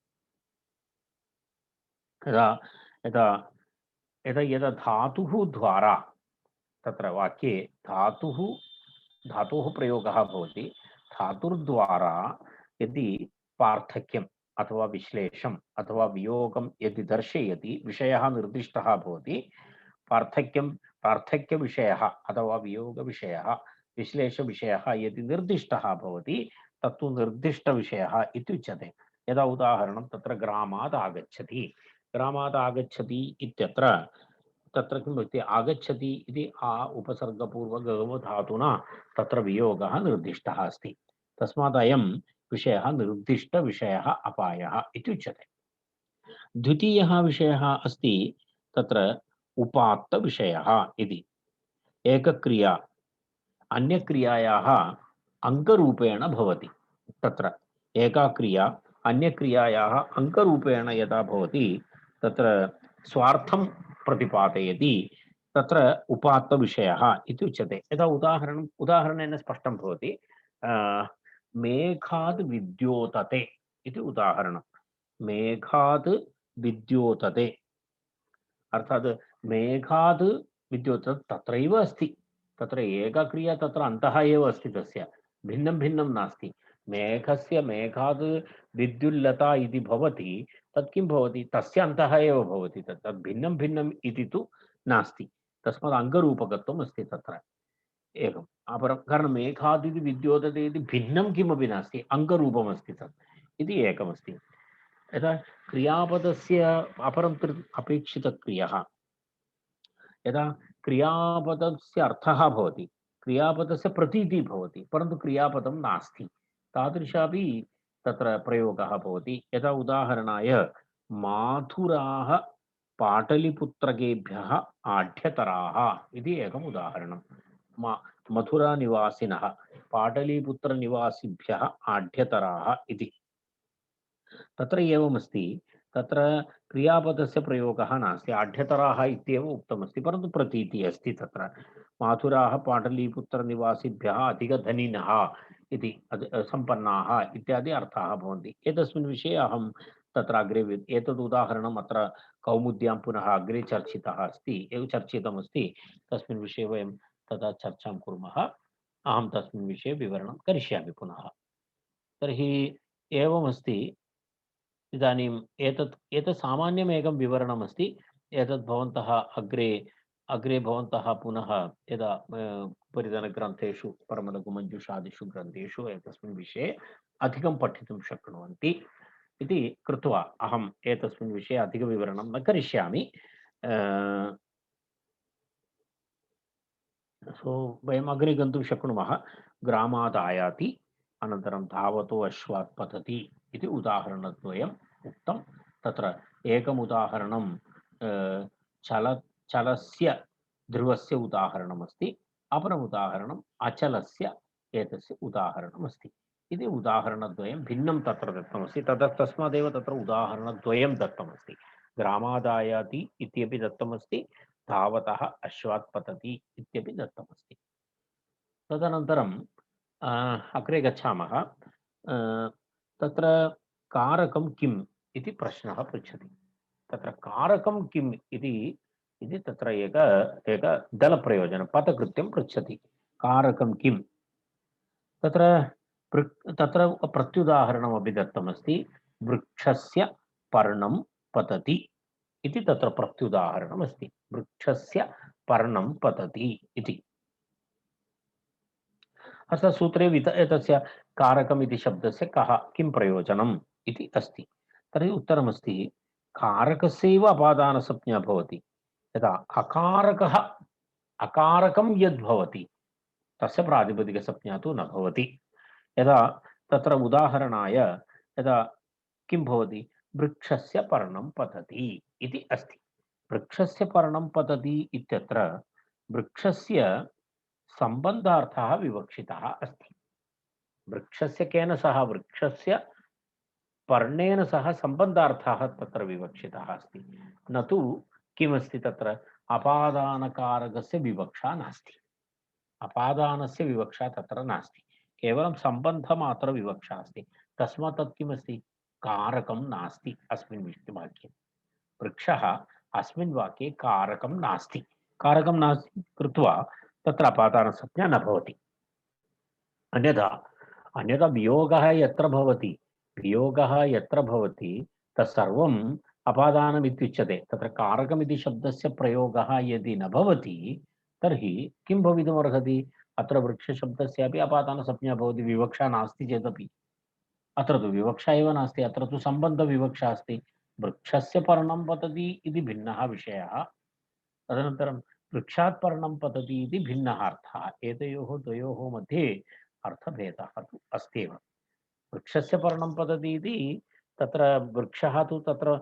यदा यदा यदा यदा धातुः द्वारा तत्र वाक्ये धातोः प्रयोगः भवति, धातुर्द्वारा यदि पार्थक्यम् अथवा विश्लेषम् अथवा वियोगं यदि दर्शयति, विषयः निर्दिष्टः भवति, पार्थक्यविषयः अथवा वियोगविषयः विश्लेषविषयः यदि निर्दिष्टः भवति तत्तु निर्दिष्टविषयः इत्युच्यते। यदा उदाहरणं तत्र ग्रामात् आगच्छति इत्यत्र तत्र किं भवति, आगच्छति इति आ उपसर्गपूर्वगवधातुना तत्र वियोगः निर्दिष्टः अस्ति। तस्मात् अयं विषयः निर्दिष्टविषयः अपायः इत्युच्यते। द्वितीयः विषयः अस्ति तत्र उपात्तविषयः इति। एकक्रिया अन्यक्रियायाः अङ्गरूपेण भवति। तत्र एका क्रिया अन्यक्रियायाः अङ्गरूपेण यदा भवति तत्र स्वार्थं प्रतिपादयति, तत्र उपात्तविषयः इति उच्यते। यदा उदाहरणेन स्पष्टं भवति। मेघात् विद्योतते इति उदाहरणं। मेघात् विद्योतते अर्थात् मेघात् विद्योतते तत्रैव अस्ति। तत्र एका क्रिया तत्र अन्तः एव अस्ति, तस्य भिन्नं भिन्नं नास्ति। मेघात् विद्युल्लता इति भवति, तत् किं भवति, तस्य अन्तः एव भवति। तत् भिन्नं भिन्नम् इति तु नास्ति। तस्मात् अङ्गरूपकत्वम् अस्ति तत्र एकम्। अपरं कारणं मेघादिति विद्योतते इति भिन्नं किमपि नास्ति, अङ्गरूपमस्ति तत् इति एकमस्ति। यदा क्रियापदस्य अपरं अपेक्षितक्रियः, यदा क्रियापदस्य अर्थः भवति, क्रियापदस्य प्रतीतिः भवति, परन्तु क्रियापदं नास्ति, तादृशापि तत्र प्रयोगः भवति। यदा उदाहरणाय माथुराः पाटलिपुत्रकेभ्यः आढ्यतराः इति एकम् उदाहरणं। मथुरानिवासिनः पाटलिपुत्रनिवासिभ्यः आढ्यतराः इति। तत्र एवमस्ति, तत्र क्रियापदस्य प्रयोगः नास्ति, आढ्यतराः इत्येव उक्तमस्ति, परन्तु प्रतीतिः अस्ति तत्र। माथुराः पाटलीपुत्रनिवासिभ्यः अधिकधनिनः इति, सम्पन्नाः इत्यादि अर्थाः भवन्ति। एतस्मिन् विषये अहं तत्र अग्रे एतद् उदाहरणम् अत्र कौमुद्यां पुनः अग्रे चर्चितमस्ति। तस्मिन् विषये वयं तदा चर्चां कुर्मः। अहं तस्मिन् विषये विवरणं करिष्यामि पुनः। तर्हि एवमस्ति। इदानीम् एतत् सामान्यमेकं विवरणमस्ति। एतत् भवन्तः अग्रे भवन्तः पुनः यदा उपरितनग्रन्थेषु परमलघुमञ्जूषादिषु ग्रन्थेषु एतस्मिन् विषये अधिकं पठितुं शक्नुवन्ति इति कृत्वा अहम् एतस्मिन् विषये अधिकविवरणं न करिष्यामि। वयम् अग्रे गन्तुं शक्नुमः। ग्रामादायाति, अनन्तरं धावतो अश्वात् पतति इति उदाहरणद्वयम् उक्तं। तत्र एकम् उदाहरणं चलस्य ध्रुवस्य उदाहरणमस्ति, अपरम् उदाहरणम् अचलस्य एतस्य उदाहरणमस्ति। इति उदाहरणद्वयं भिन्नं तत्र दत्तमस्ति। तस्मादेव तत्र उदाहरणद्वयं दत्तमस्ति। ग्रामादायाति इत्यपि दत्तमस्ति, धावतः अश्वात् पतति इत्यपि दत्तमस्ति। तदनन्तरं अग्रे गच्छामः। तत्र कारकं किम् इति प्रश्नः पृच्छति। तत्र कारकं किम् इति तत्र एक दलप्रयोजनं पदकृत्यं पृच्छति। कारकं किम्? तत्र तत्र प्रत्युदाहरणमपि दत्तमस्ति। वृक्षस्य पर्णं पतति इति तत्र प्रत्युदाहरणमस्ति। वृक्षस्य पर्णं पतति इति। अस्य सूत्रे एतस्य कारकम् इति शब्दस्य किं प्रयोजनम् इति अस्ति। तर्हि उत्तरमस्ति कारकस्यैव अपादानसंज्ञा भवति। यदा अकारकः अकारकं यद्भवति तस्य प्रातिपदिकसंज्ञा तु न भवति। यदा तत्र उदाहरणाय यदा किं भवति वृक्षस्य पर्णं पतति इति अस्ति। वृक्षस्य पर्णं पतति इत्यत्र वृक्षस्य सम्बन्धार्थः विवक्षितः अस्ति। वृक्षस्य केन सह वृक्षस्य पर्णेन सह सम्बन्धार्थः तत्र विवक्षितः अस्ति, न तु किमस्ति तत्र अपादानकारकस्य विवक्षा नास्ति। अपादानस्य विवक्षा तत्र नास्ति, केवलं सम्बन्धमात्र विवक्षा अस्ति। तस्मात् तत् किमस्ति कारकं नास्ति अस्मिन् वाक्ये। वृक्षः अस्मिन् वाक्ये कारकं नास्ति। कारकं नास्ति कृत्वा तत्र अपादानसंज्ञा न भवति। अन्यथा वियोगः यत्र भवति तत्सर्वम् अपादानमित्युच्यते। तत्र कारकमिति शब्दस्य प्रयोगः यदि न भवति तर्हि किं भवितुमर्हति? अत्र वृक्षशब्दस्यापि अपादानसंज्ञा भवति, विवक्षा नास्ति चेदपि। अत्र तु विवक्षा एव नास्ति, अत्र तु सम्बन्धविवक्षा अस्ति। वृक्षस्य पर्णं पतति इति भिन्नः विषयः, तदनन्तरं वृक्षात् पर्णं पतति इति भिन्नः अर्थः। एतयोः द्वयोः मध्ये अर्थभेदः तु अस्त्येव। वृक्षस्य पर्णं पतति इति तत्र वृक्षः तु तत्र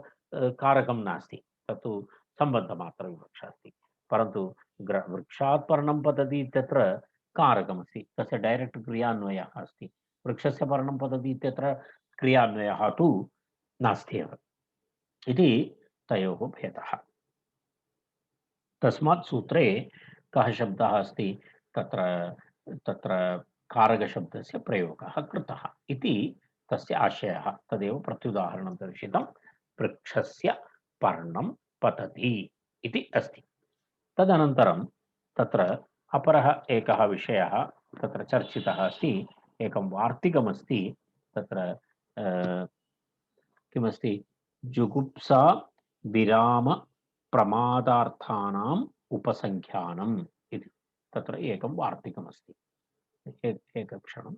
कारकं नास्ति, तत्तु सम्बन्धमात्रविवक्षा अस्ति। परन्तु वृक्षात् पर्णं पतति इत्यत्र कारकमस्ति, तस्य डैरेक्ट् क्रियान्वयः अस्ति। वृक्षस्य पर्णं पतति इत्यत्र क्रियान्वयः तु नास्त्येव इति तयोः भेदः। तस्मात् सूत्रे कः शब्दः अस्ति तत्र तत्र कारकशब्दस्य प्रयोगः कृतः इति तस्य आशयः। तदेव प्रत्युदाहरणं दर्शितं। वृक्षस्य पर्णं पतति इति अस्ति। तदनन्तरं तत्र अपरः एकः विषयः तत्र चर्चितः अस्ति। एकं वार्तिकमस्ति तत्र किमस्ति जुगुप्सा विराम प्रमादार्थानाम् उपसंख्यानम् इति तत्र एकं वार्तिकमस्ति। एकक्षणम्।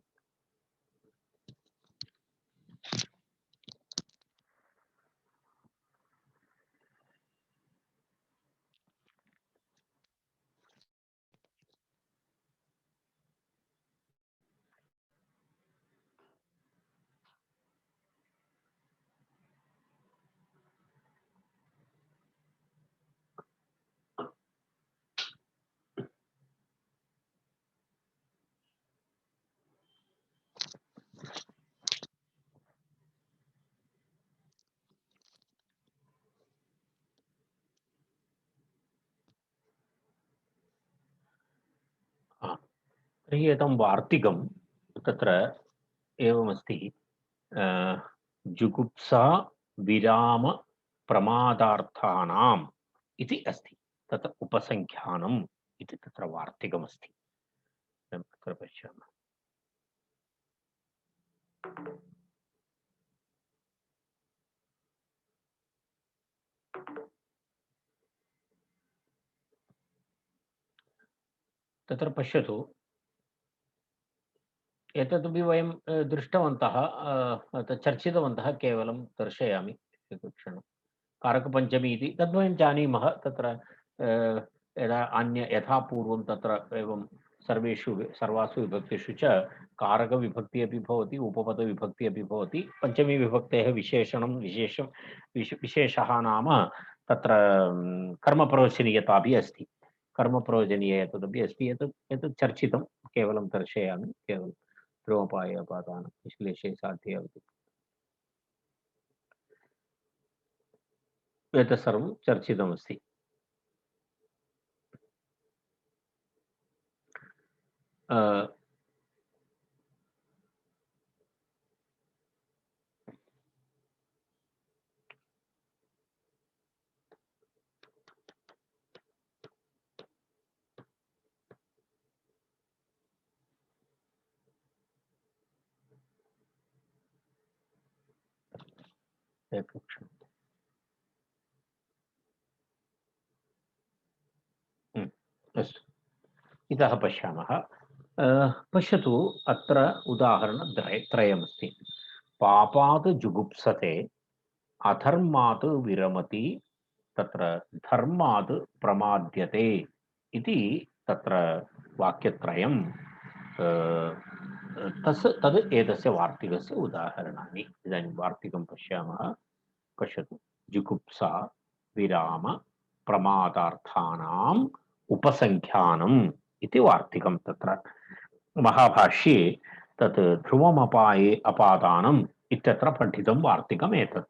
तर्हि एतं वार्तिकं तत्र एवमस्ति। जुगुप्सा विराम प्रमादार्थानाम् इति अस्ति। तत्र उपसंख्यानम् इति तत्र वार्तिकमस्ति। तत्र पश्यामः। तत्र पश्यतु, एतदपि वयं दृष्टवन्तः, चर्चितवन्तः। केवलं दर्शयामि एकक्षणं। कारकपञ्चमी इति तद्वयं जानीमः। तत्र यथा पूर्वं तत्र एवं सर्वासु विभक्तिषु च कारकविभक्तिः अपि भवति, उपपदविभक्तिः अपि भवति। पञ्चमी विभक्तेः विशेषः नाम तत्र कर्मप्रवचनीयता अपि अस्ति। कर्मप्रवचनीय एतदपि अस्ति। एतत् चर्चितं, केवलं दर्शयामि। केवलं ध्रुवोपायपादानं विश्लेषे साध्ये एतत् सर्वं चर्चितमस्ति। एकक्षणम्। अस्तु, इतः पश्यामः। पश्यतु, अत्र त्रयमस्ति। पापात् जुगुप्सते, अधर्मात् विरमति, तत्र धर्मात् प्रमाद्यते इति तत्र वाक्यत्रयं। तद् एतस्य वार्तिकस्य उदाहरणानि। इदानीं वार्तिकं पश्यामः। पश्यतु, जुगुप्सा विराम प्रमादार्थानाम् उपसंख्यानम् इति वार्तिकं। तत्र महाभाष्ये तत् ध्रुवमपाये अपादानम् इत्यत्र पठितं वार्तिकम् एतत्।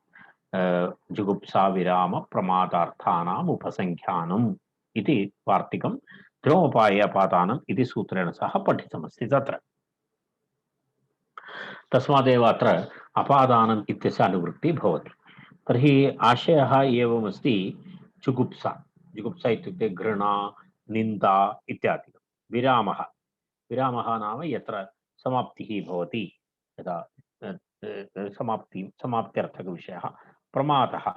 जुगुप्सा विराम प्रमादार्थानाम् उपसंख्यानम् इति वार्तिकं ध्रुवमपाये अपादानम् इति सूत्रेण सह पठितमस्ति तत्र। तस्मादेव अत्र अपादानम् इत्यस्य अनुवृत्तिः भवति। तर्हि आशयः एवमस्ति, जुगुप्सा। जुगुप्सा इत्युक्ते घृणा, निन्दा इत्यादि। विरामः, विरामः नाम यत्र समाप्तिः भवति, यदा समाप्त्यर्थकविषयः। प्रमादः,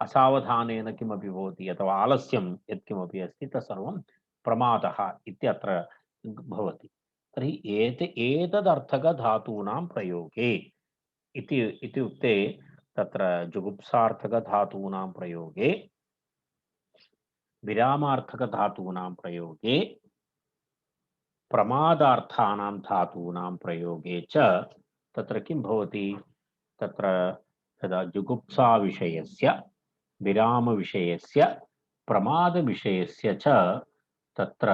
असावधानेन किमपि भवति अथवा आलस्यं यत्किमपि अस्ति तत्सर्वं प्रमादः इत्यत्र भवति। तर्हि एतदर्थकधातूनां प्रयोगे इत्युक्ते तत्र जुगुप्सार्थकधातूनां प्रयोगे, विरामार्थकधातूनां प्रयोगे, प्रमादार्थानां धातूनां प्रयोगे च तत्र किं भवति? तत्र तदा जुगुप्सा विषयस्य, विरामविषयस्य, प्रमादविषयस्य च तत्र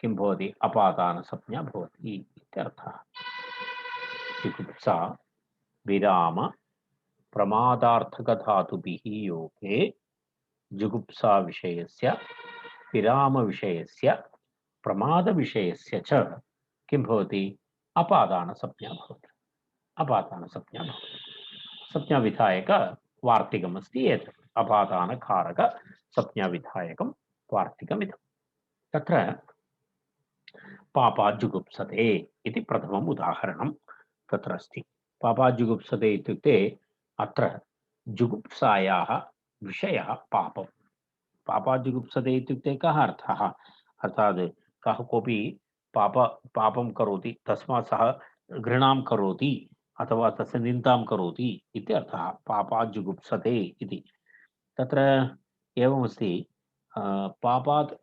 किं भवति? अपादानसंज्ञा भवति इत्यर्थः। जुगुप्सा विराम प्रमादार्थकधातुभिः योगे जुगुप्सा विषयस्य, विरामविषयस्य, प्रमादविषयस्य च किं भवति? अपादानसंज्ञा भवति। अपादानसंज्ञा भवति। संज्ञाविधायक वार्तिकमस्ति एतत्। अपादानकारक संज्ञाविधायकं वार्तिकमिदं। तत्र पापाज्जुगुप्सते इति प्रथमम् उदाहरणं तत्र अस्ति। पापाज्जुगुप्सते इत्युक्ते अत्र जुगुप्सायाः विषयः पापं। पापाज्जुगुप्सते इत्युक्ते कः अर्थः? अर्थात् कः कोऽपि पापं करोति, तस्मात् सः घृणां करोति अथवा तस्य निन्दां करोति इति अर्थः। पापाज्जुगुप्सते इति तत्र एवमस्ति। पापात्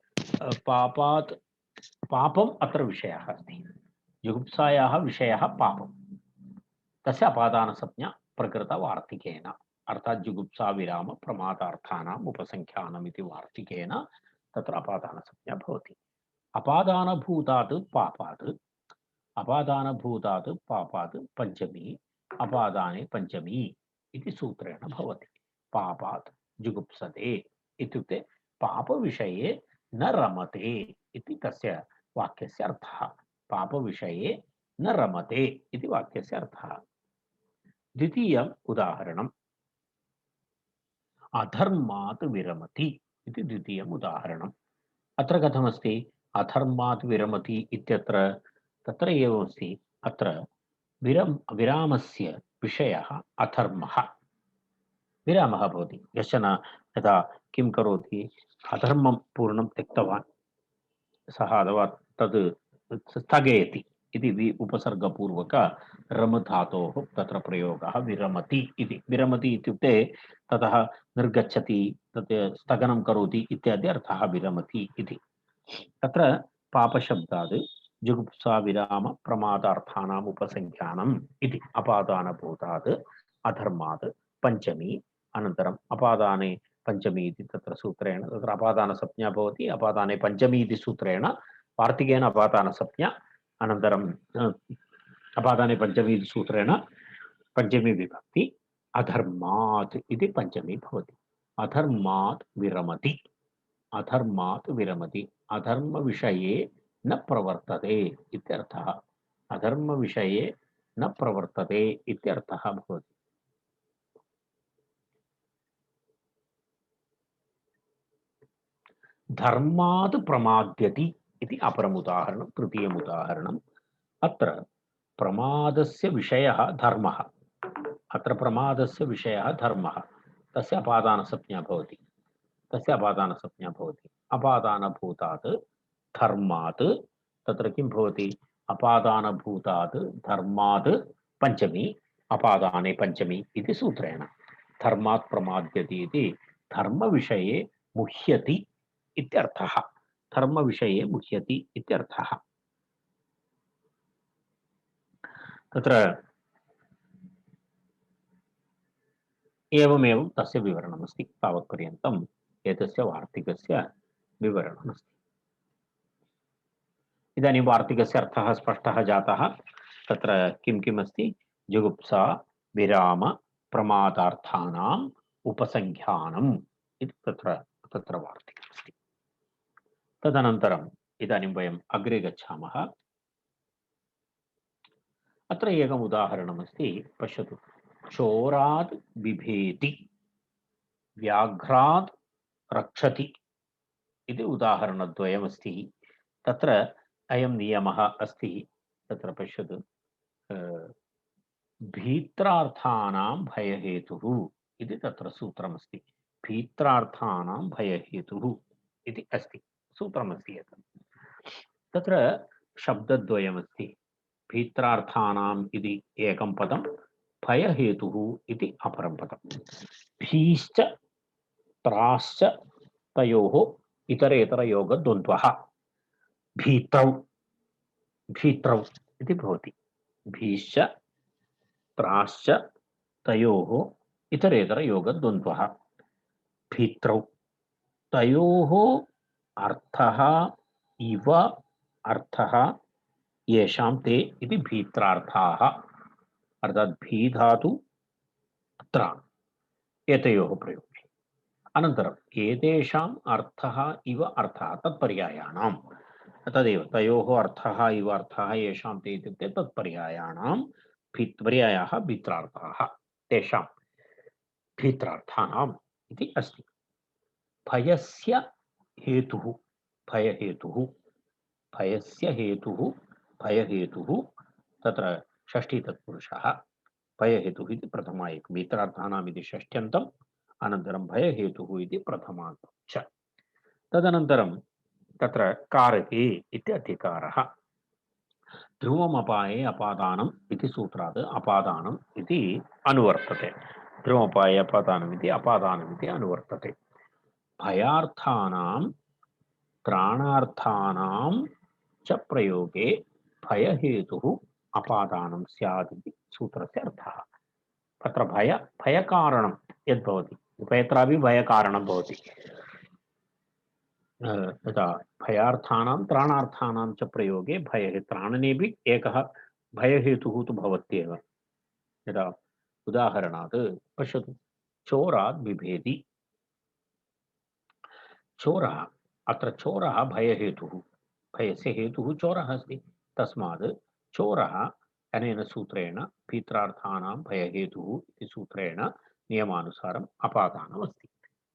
पापम् अत्र विषयः अस्ति। जुगुप्सायाः विषयः पापं, तस्य अपादानसंज्ञा प्रकृतवार्तिकेन, अर्थात् जुगुप्सा विराम प्रमादार्थानाम् उपसंख्यानम् इति वार्तिकेन तत्र अपादानसंज्ञा भवति। अपादानभूतात् पापात् पञ्चमी, अपादाने पञ्चमी इति सूत्रेण भवति। पापात् जुगुप्सते इत्युक्ते पापविषये न रमते इति तस्य वाक्यस्य अर्थः। पापविषये न रमते इति वाक्यस्य अर्थः। द्वितीयम् उदाहरणम्, अधर्मात् विरमति इति द्वितीयम् उदाहरणम्। अत्र कथमस्ति? अधर्मात् विरमति इत्यत्र तत्र एवमस्ति। अत्र विरामस्य विषयः अधर्मः। विरामः भवति। कश्चन यदा किं करोति? अधर्मं पूर्णं त्यक्तवान् सः, अथवा तद् स्थगयति इति उपसर्गपूर्वक रम धातोः तत्र प्रयोगः विरमति इति। विरमति इत्युक्ते ततः निर्गच्छति, तत् स्थगनं करोति इत्यादि अर्थः विरमति इति। तत्र पापशब्दात् जुगुप्सा विराम प्रमादार्थानाम् उपसंख्यानम् इति अपादानभूतात् अधर्मात् पञ्चमी, अनन्तरम् अपादाने पञ्चमी इति तत्र सूत्रेण तत्र अपादानसंज्ञा भवति। अपादाने पञ्चमी इति सूत्रेण वार्तिकेन अपादानसंज्ञा, अनन्तरम् अपादाने पञ्चमी इति सूत्रेण पञ्चमी विभक्ति, अधर्मात् इति पञ्चमी भवति। अधर्मात् विरमति, अधर्मात् विरमति, अधर्मविषये न प्रवर्तते इत्यर्थः। अधर्मविषये न प्रवर्तते इत्यर्थः भवति। धर्मात् प्रमाद्यति इति अपरम् उदाहरणं, तृतीयम् उदाहरणम्। अत्र प्रमादस्य विषयः धर्मः। अत्र प्रमादस्य विषयः धर्मः, तस्य अपादानसंज्ञा भवति, तस्य अपादानसंज्ञा भवति। अपादानभूतात् धर्मात् तत्र किं भवति? अपादानभूतात् धर्मात् पञ्चमी, अपादाने पञ्चमी इति सूत्रेण धर्मात् प्रमाद्यति इति धर्मविषये मुह्यति इत्यर्थः। धर्मविषये मुह्यति इत्यर्थः। तत्र एवमेव तस्य विवरणमस्ति। तावत्पर्यन्तम् एतस्य वार्तिकस्य विवरणमस्ति। इदानीं वार्तिकस्य अर्थः स्पष्टः जातः। तत्र किं किम् अस्ति? जुगुप्सा, विराम, प्रमादार्थानाम् उपसंख्यानम् इति तत्र वार्तिकमस्ति। तदनन्तरम् इदानीं वयम् अग्रे गच्छामः। अत्र एकम् उदाहरणमस्ति, पश्यतु। चोरात् बिभेति, व्याघ्रात् रक्षति इति उदाहरणद्वयमस्ति। तत्र अयं नियमः अस्ति। तत्र पश्यतु, भीत्रार्थानां भयहेतुः इति तत्र सूत्रमस्ति। भीत्रार्थानां भयहेतुः इति अस्ति, सूत्रमस्ति एतत्। तत्र शब्दद्वयमस्ति। भीत्रार्थानाम् इति एकं पदं, भयहेतुः इति अपरं पदं। भीश्च त्राश्च तयोः इतरेतरयोगद्वन्द्वः भीतौ भीत्रौ इति भवति। भीश्च त्राश्च तयोः इतरेतरयोगद्वन्द्वः भीत्रौ। तयोः अर्थः इव अर्थः येषां ते इति भीत्रार्थाः, अर्थात् भी धातु त्र एतयोः प्रयोगे। अनन्तरम् एतेषाम् अर्थः इव अर्थः तत्पर्यायाणां, तदेव तयोः अर्थः इव अर्थः येषां ते इत्युक्ते तत्पर्यायाणां पर्यायाः भीत्रार्थाः, तेषां भीत्रार्थानाम् इति अस्ति। भयस्य हेतुः, भयहेतुः, भयस्य हेतुः, भयहेतुः तत्र षष्ठी तत्पुरुषः, भयहेतुः इति प्रथमा एकं, भीत्रार्थानाम् इति षष्ठ्यन्तम्, अनन्तरं भयहेतुः इति प्रथमान्तं च। तदनन्तरं तत्र कारके इति अधिकारः। ध्रुवमपाये अपादानम् इति सूत्रात् अपादानम् इति अनुवर्तते। ध्रुवमपाये अपादानम् इति अपादानम् इति अनुवर्तते। भयार्थानां त्राणार्थानां च प्रयोगे भयहेतुः अपादानं स्यात् इति सूत्रस्य अर्थः। तत्र भयकारणं यद्भवति, उभयत्रापि भयकारणं भवति। यथा भयार्थानां त्राणार्थानां च प्रयोगे भयः, त्राणनेपि एकः भयहेतुः तु भवत्येव। यथा उदाहरणात् पश्यतु, चोरात् बिभेति। चोरः, अत्र चोरः भयहेतुः, भयस्य हेतुः चोरः अस्ति। तस्मात् चोरः अनेन सूत्रेण भीत्रार्थानां भयहेतुः इति सूत्रेण नियमानुसारम् अपादानमस्ति।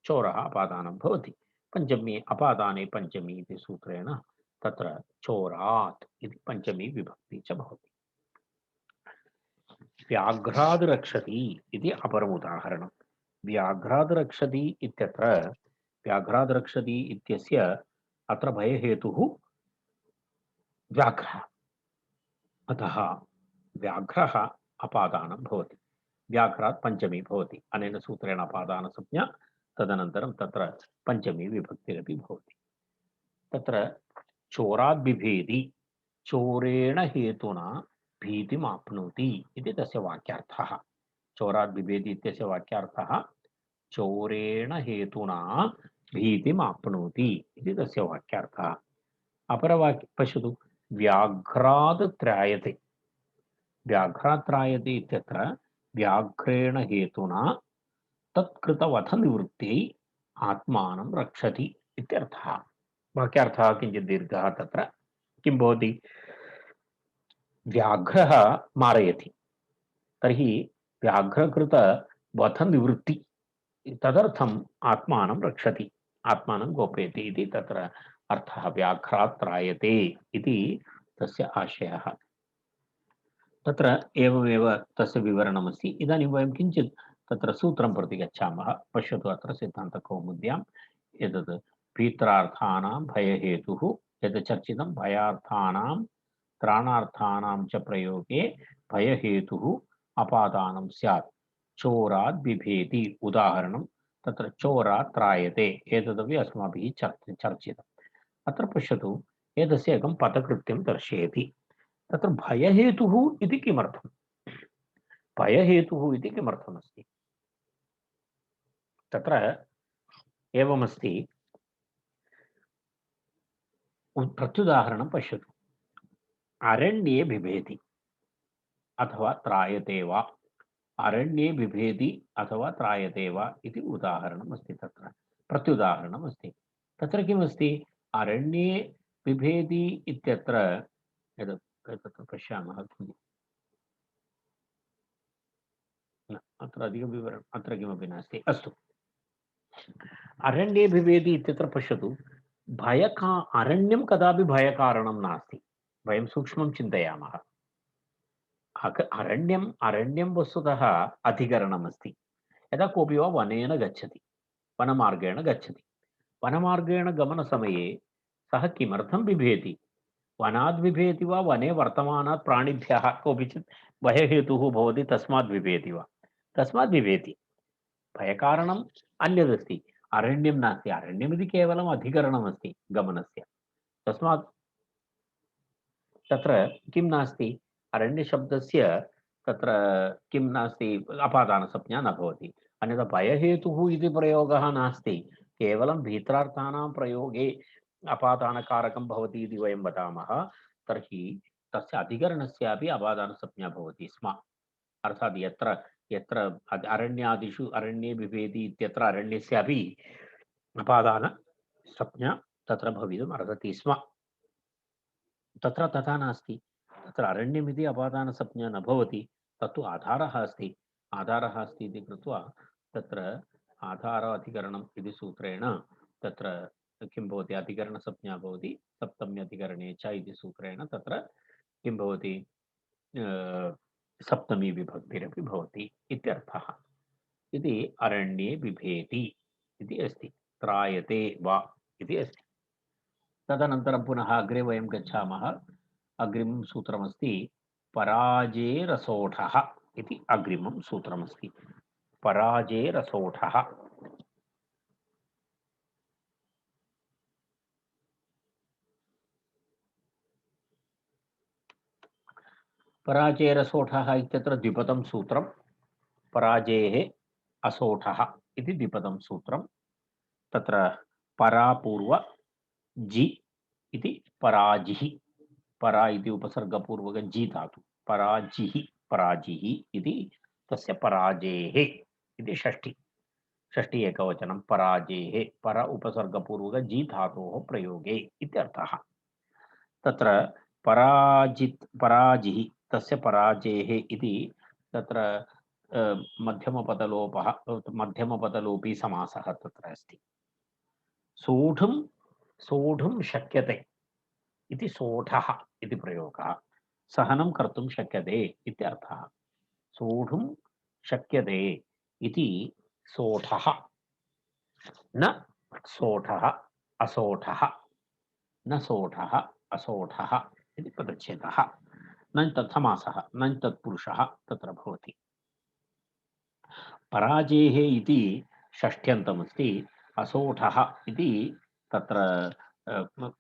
चोरः अपादानं भवति। पञ्चमी अपादाने पञ्चमी इति सूत्रेण तत्र चोरात् इति पञ्चमी विभक्ति च भवति। व्याघ्राद् रक्षति इति अपरम् उदाहरणं। व्याघ्राद् रक्षति इत्यत्र व्याघ्राद् रक्षति इत्यस्य अत्र भयहेतुः व्याघ्रः, अतः व्याघ्रः अपादानं भवति। व्याघ्रात् पञ्चमी भवति, अनेन सूत्रेण अपादानसंज्ञा, तदनन्तरं तत्र पञ्चमी विभक्तिरपि भवति। तत्र चोरात् बिभेति, चोरेण हेतुना भीतिमाप्नोति इति तस्य वाक्यार्थः। चोरात् बिभेति इत्यस्य वाक्यार्थः चोरेण हेतुना भीतिमाप्नोति इति तस्य वाक्यार्थः। अपरवाक्य पश्यतु, व्याघ्रात् त्रायते। व्याघ्रात् त्रायते इत्यत्र व्याघ्रेण हेतुना तत्कृतवधनिवृत्त्यै आत्मानं रक्षति इत्यर्थः। वाक्यार्थः किञ्चित् दीर्घः। तत्र किं भवति? व्याघ्रः मारयति, तर्हि व्याघ्रकृतवधनिवृत्ति, तदर्थम् आत्मानं रक्षति, आत्मानं गोपयति इति तत्र अर्थः। व्याघ्रात् त्रायते इति तस्य आशयः। तत्र एवमेव तस्य विवरणमस्ति। इदानीं वयं किञ्चित् तत्र सूत्रं प्रति गच्छामः। पश्यतु अत्र सिद्धान्तकौमुद्याम् एतत् पीत्रार्थानां भयहेतुः यत् चर्चितं भयार्थानां त्राणार्थानां च प्रयोगे भयहेतुः अपादानं स्यात्। चोरात् बिभेति उदाहरणं तत्र चोरात् त्रायते एतदपि अस्माभिः चर्चितम्। अत्र पश्यतु एतस्य एकं पदकृत्यं दर्शयति। तत्र भयहेतुः इति किमर्थम्? भयहेतुः इति किमर्थमस्ति? तत्र एवमस्ति। प्रत्युदाहरणं पश्यतु। अरण्ये बिभेति अथवा त्रायते वा, अरण्ये बिभेति अथवा त्रायते वा इति उदाहरणमस्ति। तत्र प्रत्युदाहरणमस्ति। तत्र किमस्ति? अरण्ये बिभेति इत्यत्र एतत् पश्यामः। न, अत्र अधिकविवरणम् अत्र किमपि नास्ति। अस्तु, अरण्ये बिभेति इत्यत्र पश्यतु। अरण्यं कदापि भयकारणं नास्ति। वयं सूक्ष्मं चिन्तयामः। अरण्यं वस्तुतः अधिकरणमस्ति। यदा कोऽपि वा वनेन गच्छति, वनमार्गेण गच्छति, वनमार्गेण गमनसमये सः किमर्थं बिभेति? वनात् बिभेति वा वने वर्तमानात् प्राणिभ्यः कोऽपिचित् भयहेतुः भवति तस्मात् बिभेति वा? तस्मात् बिभेति। भयकारणम् अन्यदस्ति, अरण्यं नास्ति। अरण्यमिति केवलम् अधिकरणमस्ति गमनस्य। तस्मात् तत्र किं नास्ति? अरण्यशब्दस्य तत्र किं नास्ति? अपादानसंज्ञा न भवति। अन्यथा भयहेतुः इति प्रयोगः नास्ति। केवलं भीत्रार्थानां प्रयोगे अपादानकारकं भवति इति वयं वदामः, तर्हि तस्य अधिकरणस्यापि अपादानसंज्ञा भवति स्म। अर्थात् यत्र यत्र अरण्यादिषु अरण्ये बिभेति इत्यत्र अरण्यस्यापि अपादानसंज्ञा तत्र भवितुम् अर्हति स्म। तत्र तथा नास्ति। तत्र अरण्यमिति अपादानसंज्ञा न भवति। तत्तु आधारः अस्ति। आधारः अस्ति इति कृत्वा तत्र आधार अधिकरणम् इति सूत्रेण तत्र किं भवति? अधिकरणसंज्ञा भवति। सप्तम्यधिकरणे च इति सूत्रेण तत्र किं भवति? सप्तमी विभक्तिरपि भवति इत्यर्थः। इति अरण्ये बिभेति इति अस्ति। त्रायते वा इति अस्ति। तदनन्तरं पुनः अग्रे वयं गच्छामः। अग्रिमं सूत्रमस्ति पराजेरसोढः इति अग्रिमं सूत्रमस्ति। पराजेरसोढः। पराजेरसोढः इत्यत्र द्विपदं सूत्रं। पराजेः असोढः इति द्विपदं सूत्रं। तत्र परापूर्व जि इति पराजिः। परा इति उपसर्गपूर्वक जी धातु। पराजिः पराजिः इति तस्य पराजेः इति षष्ठी एकवचनं। पराजेः पर उपसर्गपूर्वक जी धातोः प्रयोगे इत्यर्थः। तत्र पराजिः तस्य पराजेः इति तत्र मध्यमपदलोपः मध्यमपदलोपी समासः तत्र अस्ति। सोढुं शक्यते इति सोढः इति प्रयोगः। सहनं कर्तुं शक्यते इत्यर्थः। सोढुं शक्यते इति सोढः। न सोढः असोढः, न सोढः असोढः इति पदच्छेदः। न तत्समासः, न तत्पुरुषः तत्र भवति। पराजेः इति षष्ठ्यन्तमस्ति। असोढः इति तत्र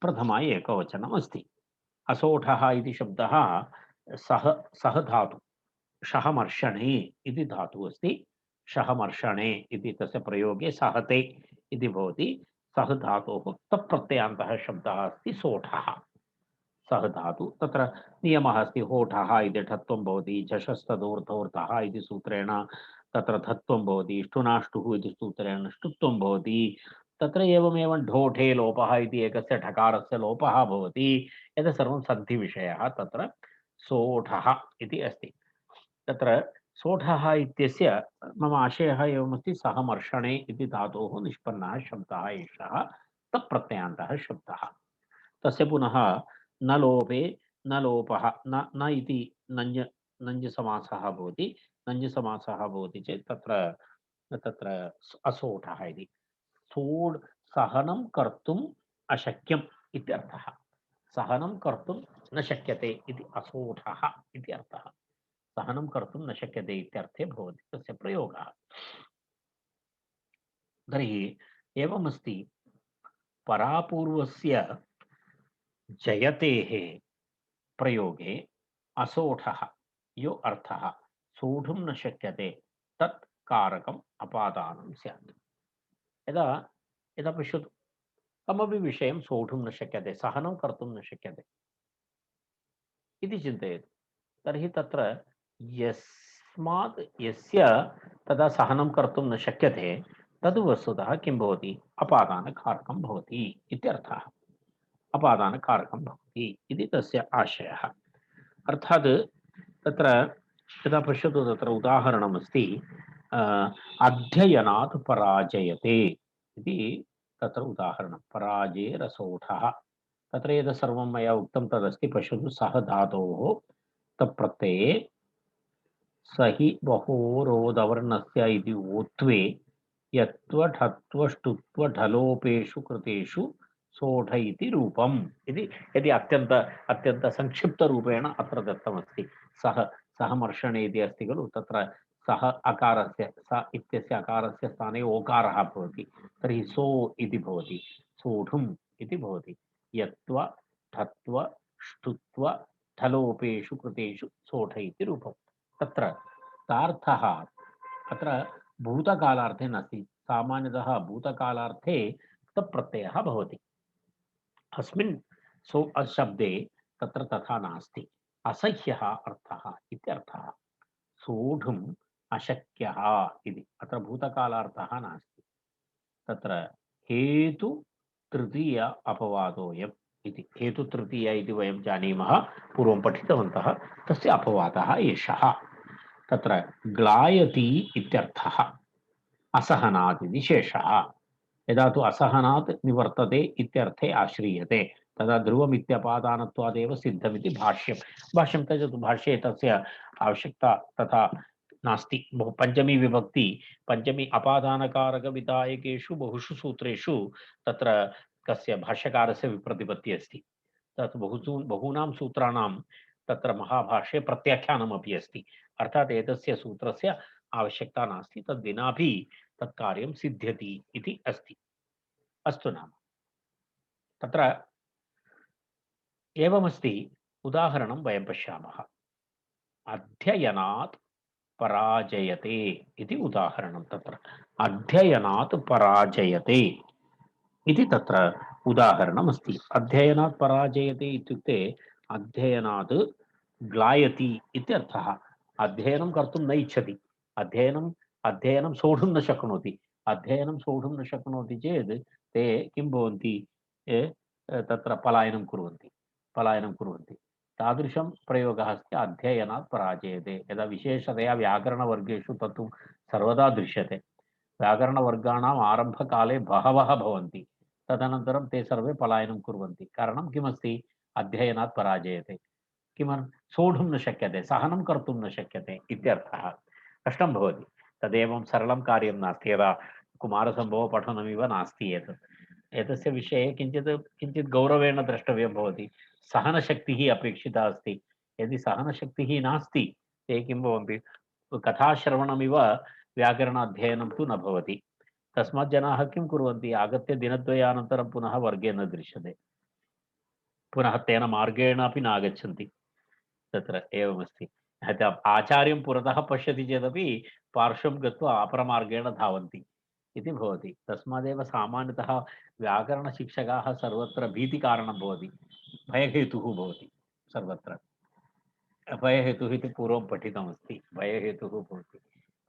प्रथमा एकवचनम् अस्ति। असोढः इति शब्दः सह धातु शहमर्षणे इति धातुः अस्ति। शहमर्षणे इति तस्य प्रयोगे सहते इति भवति। सह धातोः तप्रत्ययान्तः शब्दः अस्ति सोढः। सह धातु तत्र नियमः अस्ति। होठः इति ठत्वं भवति। झषस्तदोर्थोर्थः इति सूत्रेण तत्र धत्वं भवति। ष्टुनाष्टुः इति सूत्रेण ष्टुत्वं भवति। तत्र एवमेव ढोठे लोपः इति एकस्य ठकारस्य लोपः भवति। एतत् सर्वं सन्धिविषयः। तत्र सोढः इति अस्ति। तत्र सोढः इत्यस्य मम आशयः एवमस्ति। सहमर्षणे इति धातोः निष्पन्नः शब्दः एषः तत्प्रत्ययान्तः शब्दः। तस्य पुनः न लोपे न लोपः न इति नञ्जसमासः भवति। नञ्जसमासः भवति चेत् तत्र तत्र असोढः इति। सोढ् सहनं कर्तुम् अशक्यम् इत्यर्थः। सहनं कर्तुं न शक्यते इति असोढः इति अर्थः। सहनं कर्तुं न शक्यते इत्यर्थे भवति तस्य प्रयोगः। तर्हि एवमस्ति, परापूर्वस्य जयतेः प्रयोगे असोढः यो अर्थः सोढुं न शक्यते तत् कारकम् अपादानं स्यात्। यदा यदा पश्यतु, कमपि विषयं सोढुं न शक्यते, सहनं कर्तुं न शक्यते इति चिन्तयतु। तर्हि तत्र यस्मात् यस्य तदा सहनं कर्तुं न शक्यते तद् वस्तुतः किं भवति, अपादानकारकं भवति इत्यर्थः। अपादानकारकं भवति इति तस्य आशयः। अर्थात् तत्र यदा पश्यतु, तत्र उदाहरणमस्ति, अध्ययनात् पराजयते इति तत्र उदाहरणं। पराजयरसोढः, तत्र यद् सर्वं मया उक्तं तदस्ति। पश्यतु, सः धातोः तप्रत्यये सहि बहोरोदवर्णस्य इति ओत्वे यत्व ठत्व ष्टुत्व ढलोपेषु कृतेषु सोढ इति रूपम् इति यदि अत्यन्त संक्षिप्तरूपेण अत्र दत्तमस्ति। सः सः मर्षणे इति अस्ति खलु, तत्र सः अकारस्य, स इत्यस्य अकारस्य स्थाने ओकारः भवति। तर्हि सो इति भवति, सोढुम् इति भवति। यत्व ठत्व ष्टुत्व ढलोपेषु कृतेषु सोढ इति रूपम्। तत्र तार्थः अत्र भूतकालार्थे नास्ति। सामान्यतः भूतकालार्थे तप्रत्ययः भवति। अस्मिन् शब्दे तत्र तथा नास्ति। असह्यः अर्थः इत्यर्थः। सोढुम् अशक्यः इति अत्र भूतकालार्थः नास्ति। तत्र हेतु तृतीय अपवादोऽयम् इति। हेतु तृतीय इति वयं जानीमः, पूर्वं पठितवन्तः। तस्य अपवादः एषः। तत्र ग्लायति इत्यर्थः असहनात् इति शेषः। यदा तु असहनात् निवर्तते इत्यर्थे आश्रीयते तदा ध्रुवमित्यपादानत्वादेव सिद्धमिति भाष्यं। भाष्यं त्यजतु, भाष्ये तस्य आवश्यकता तथा नास्ति। पञ्चमी विभक्ति, पञ्चमी अपादानकारकविधायकेषु बहुषु सूत्रेषु तत्र कस्य भाष्यकारस्य विप्रतिपत्तिः अस्ति। तत् बहूनां सूत्राणां तत्र महाभाष्ये प्रत्याख्यानमपि अस्ति। अर्थात् एतस्य सूत्रस्य आवश्यकता नास्ति, तद्विनापि तत् कार्यं सिद्ध्यति इति अस्ति। अस्तु नाम, तत्र एवमस्ति। उदाहरणं वयं पश्यामः। अध्ययनात् पराजयते इति उदाहरणं। तत्र अध्ययनात् पराजयते इति तत्र उदाहरणमस्ति। अध्ययनात् पराजयते इत्युक्ते अध्ययनात् ग्लायति इत्यर्थः। अध्ययनं कर्तुं न इच्छति, अध्ययनं सोढुं न शक्नोति। अध्ययनं सोढुं न शक्नोति चेत् ते किं भवन्ति, तत्र पलायनं कुर्वन्ति। तादृशं प्रयोगः अस्ति अध्ययनात् पराजयते। यदा विशेषतया व्याकरणवर्गेषु तत्तु सर्वदा दृश्यते। व्याकरणवर्गाणाम् आरम्भकाले बहवः भवन्ति, तदनन्तरं ते सर्वे पलायनं कुर्वन्ति। कारणं किमस्ति, अध्ययनात् पराजयते। किमर्थं, सोढुं न शक्यते, सहनं कर्तुं न शक्यते इत्यर्थः। कष्टं भवति। तदेवं सरलं कार्यं नास्ति। यदा कुमारसम्भवं पठनमिव नास्ति एतत्। एतस्य विषये किञ्चित् गौरवेण द्रष्टव्यं भवति। सहनशक्तिः अपेक्षिता अस्ति। यदि सहनशक्तिः नास्ति, ते किं भवन्ति, कथाश्रवणमिव व्याकरणाध्ययनं तु न भवति। तस्मात् जनाः किं कुर्वन्ति, आगत्य दिनद्वयानन्तरं पुनः वर्गे न दृश्यते, पुनः तेन मार्गेण अपि न आगच्छन्ति। तत्र एवमस्ति। आचार्यं पुरतः पश्यति चेदपि पार्श्वं गत्वा अपरमार्गेण धावन्ति इति भवति। तस्मादेव सामान्यतः व्याकरणशिक्षकाः सर्वत्र भीतिकारणं भवति, भयहेतुः भवति सर्वत्र। भयहेतुः इति पूर्वं पठितमस्ति। भयहेतुः भवति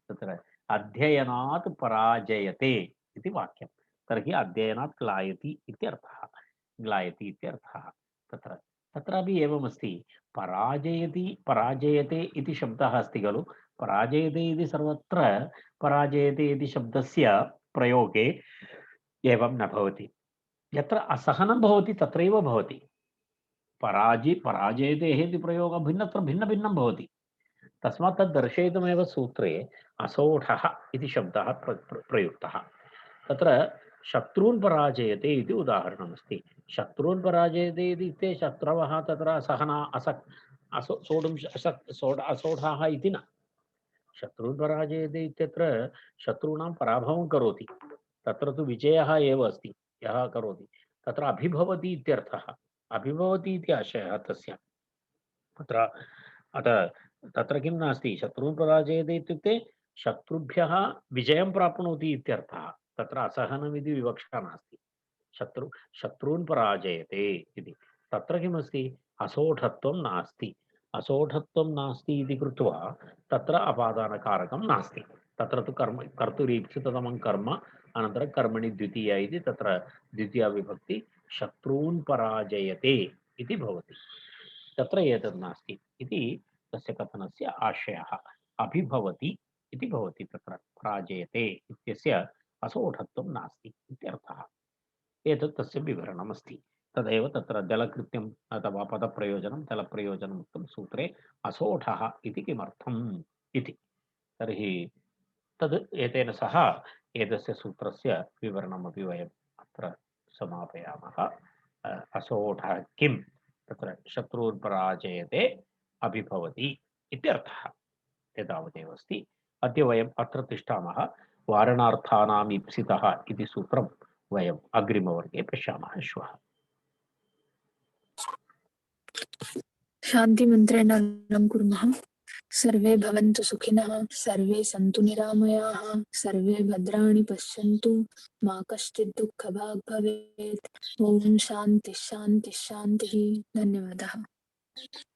तत्र अध्ययनात् पराजयते इति वाक्यं। तर्हि अध्ययनात् ग्लायति इत्यर्थः। तत्र तत्रापि एवमस्ति। पराजयते इति शब्दः अस्ति खलु। पराजयते इति सर्वत्र पराजयते इति शब्दस्य प्रयोगे एवं न भवति। यत्र असहनं भवति तत्रैव भवति। पराजयतेः इति प्रयोगः भिन्नत्र भिन्नभिन्नं भवति। तस्मात् तद् दर्शयितुमेव सूत्रे असौढः इति शब्दः प्रयुक्तः। तत्र शत्रून् पराजयते इति उदाहरणमस्ति। शत्रून् पराजयते इत्युक्ते शत्रवः तत्र असौढाः इति न। शत्रून् पराजयते इत्यत्र शत्रूणां पराभवं करोति। तत्र तु विजयः एव अस्ति, यः करोति। तत्र अभिभवति इत्यर्थः। अभिभवति इति आशयः तस्य। तत्र अतः तत्र किं नास्ति, शत्रून् पराजयते इत्युक्ते शत्रुभ्यः विजयं प्राप्नोति इत्यर्थः। तत्र असहनमिति विवक्षा नास्ति। शत्रून् पराजयते इति। तत्र किमस्ति, असौढत्वं नास्ति। असौढत्वं नास्ति इति कृत्वा तत्र अपादानकारकं नास्ति। तत्र तु कर्तुरीप्सिततमं कर्म, अनन्तरं कर्मणि द्वितीया इति तत्र द्वितीया विभक्ति शत्रून् पराजयते इति भवति। तत्र एतद् नास्ति इति तस्य कथनस्य आशयः। अभिभवति इति भवति, तत्र पराजयते इत्यस्य असौढत्वं नास्ति इत्यर्थः। एतत् तस्य विवरणमस्ति। तदेव तत्र जलकृत्यम् अथवा पदप्रयोजनं जलप्रयोजनम् उक्तं सूत्रे असौढः इति किमर्थम् इति। तर्हि तद् एतेन सह एतस्य सूत्रस्य विवरणमपि वयम् अत्र समापयामः। असौढः किं, तत्र शत्रून् पराजयते अभिभवति इत्यर्थः। एतावदेव अस्ति। अद्य वयम् अत्र तिष्ठामः। वारणार्थानाम् ईप्सितः इति सूत्रं वयम् अग्रिमवर्गे पश्यामः श्वः।
शान्तिमन्त्रेण अलङ्कुर्मः। सर्वे भवन्तु सुखिनः, सर्वे सन्तु निरामयाः, सर्वे भद्राणि पश्यन्तु, मा कश्चित् दुःखभाग् भवेत्। ॐ शान्तिः शान्तिः शान्तिः। धन्यवादः।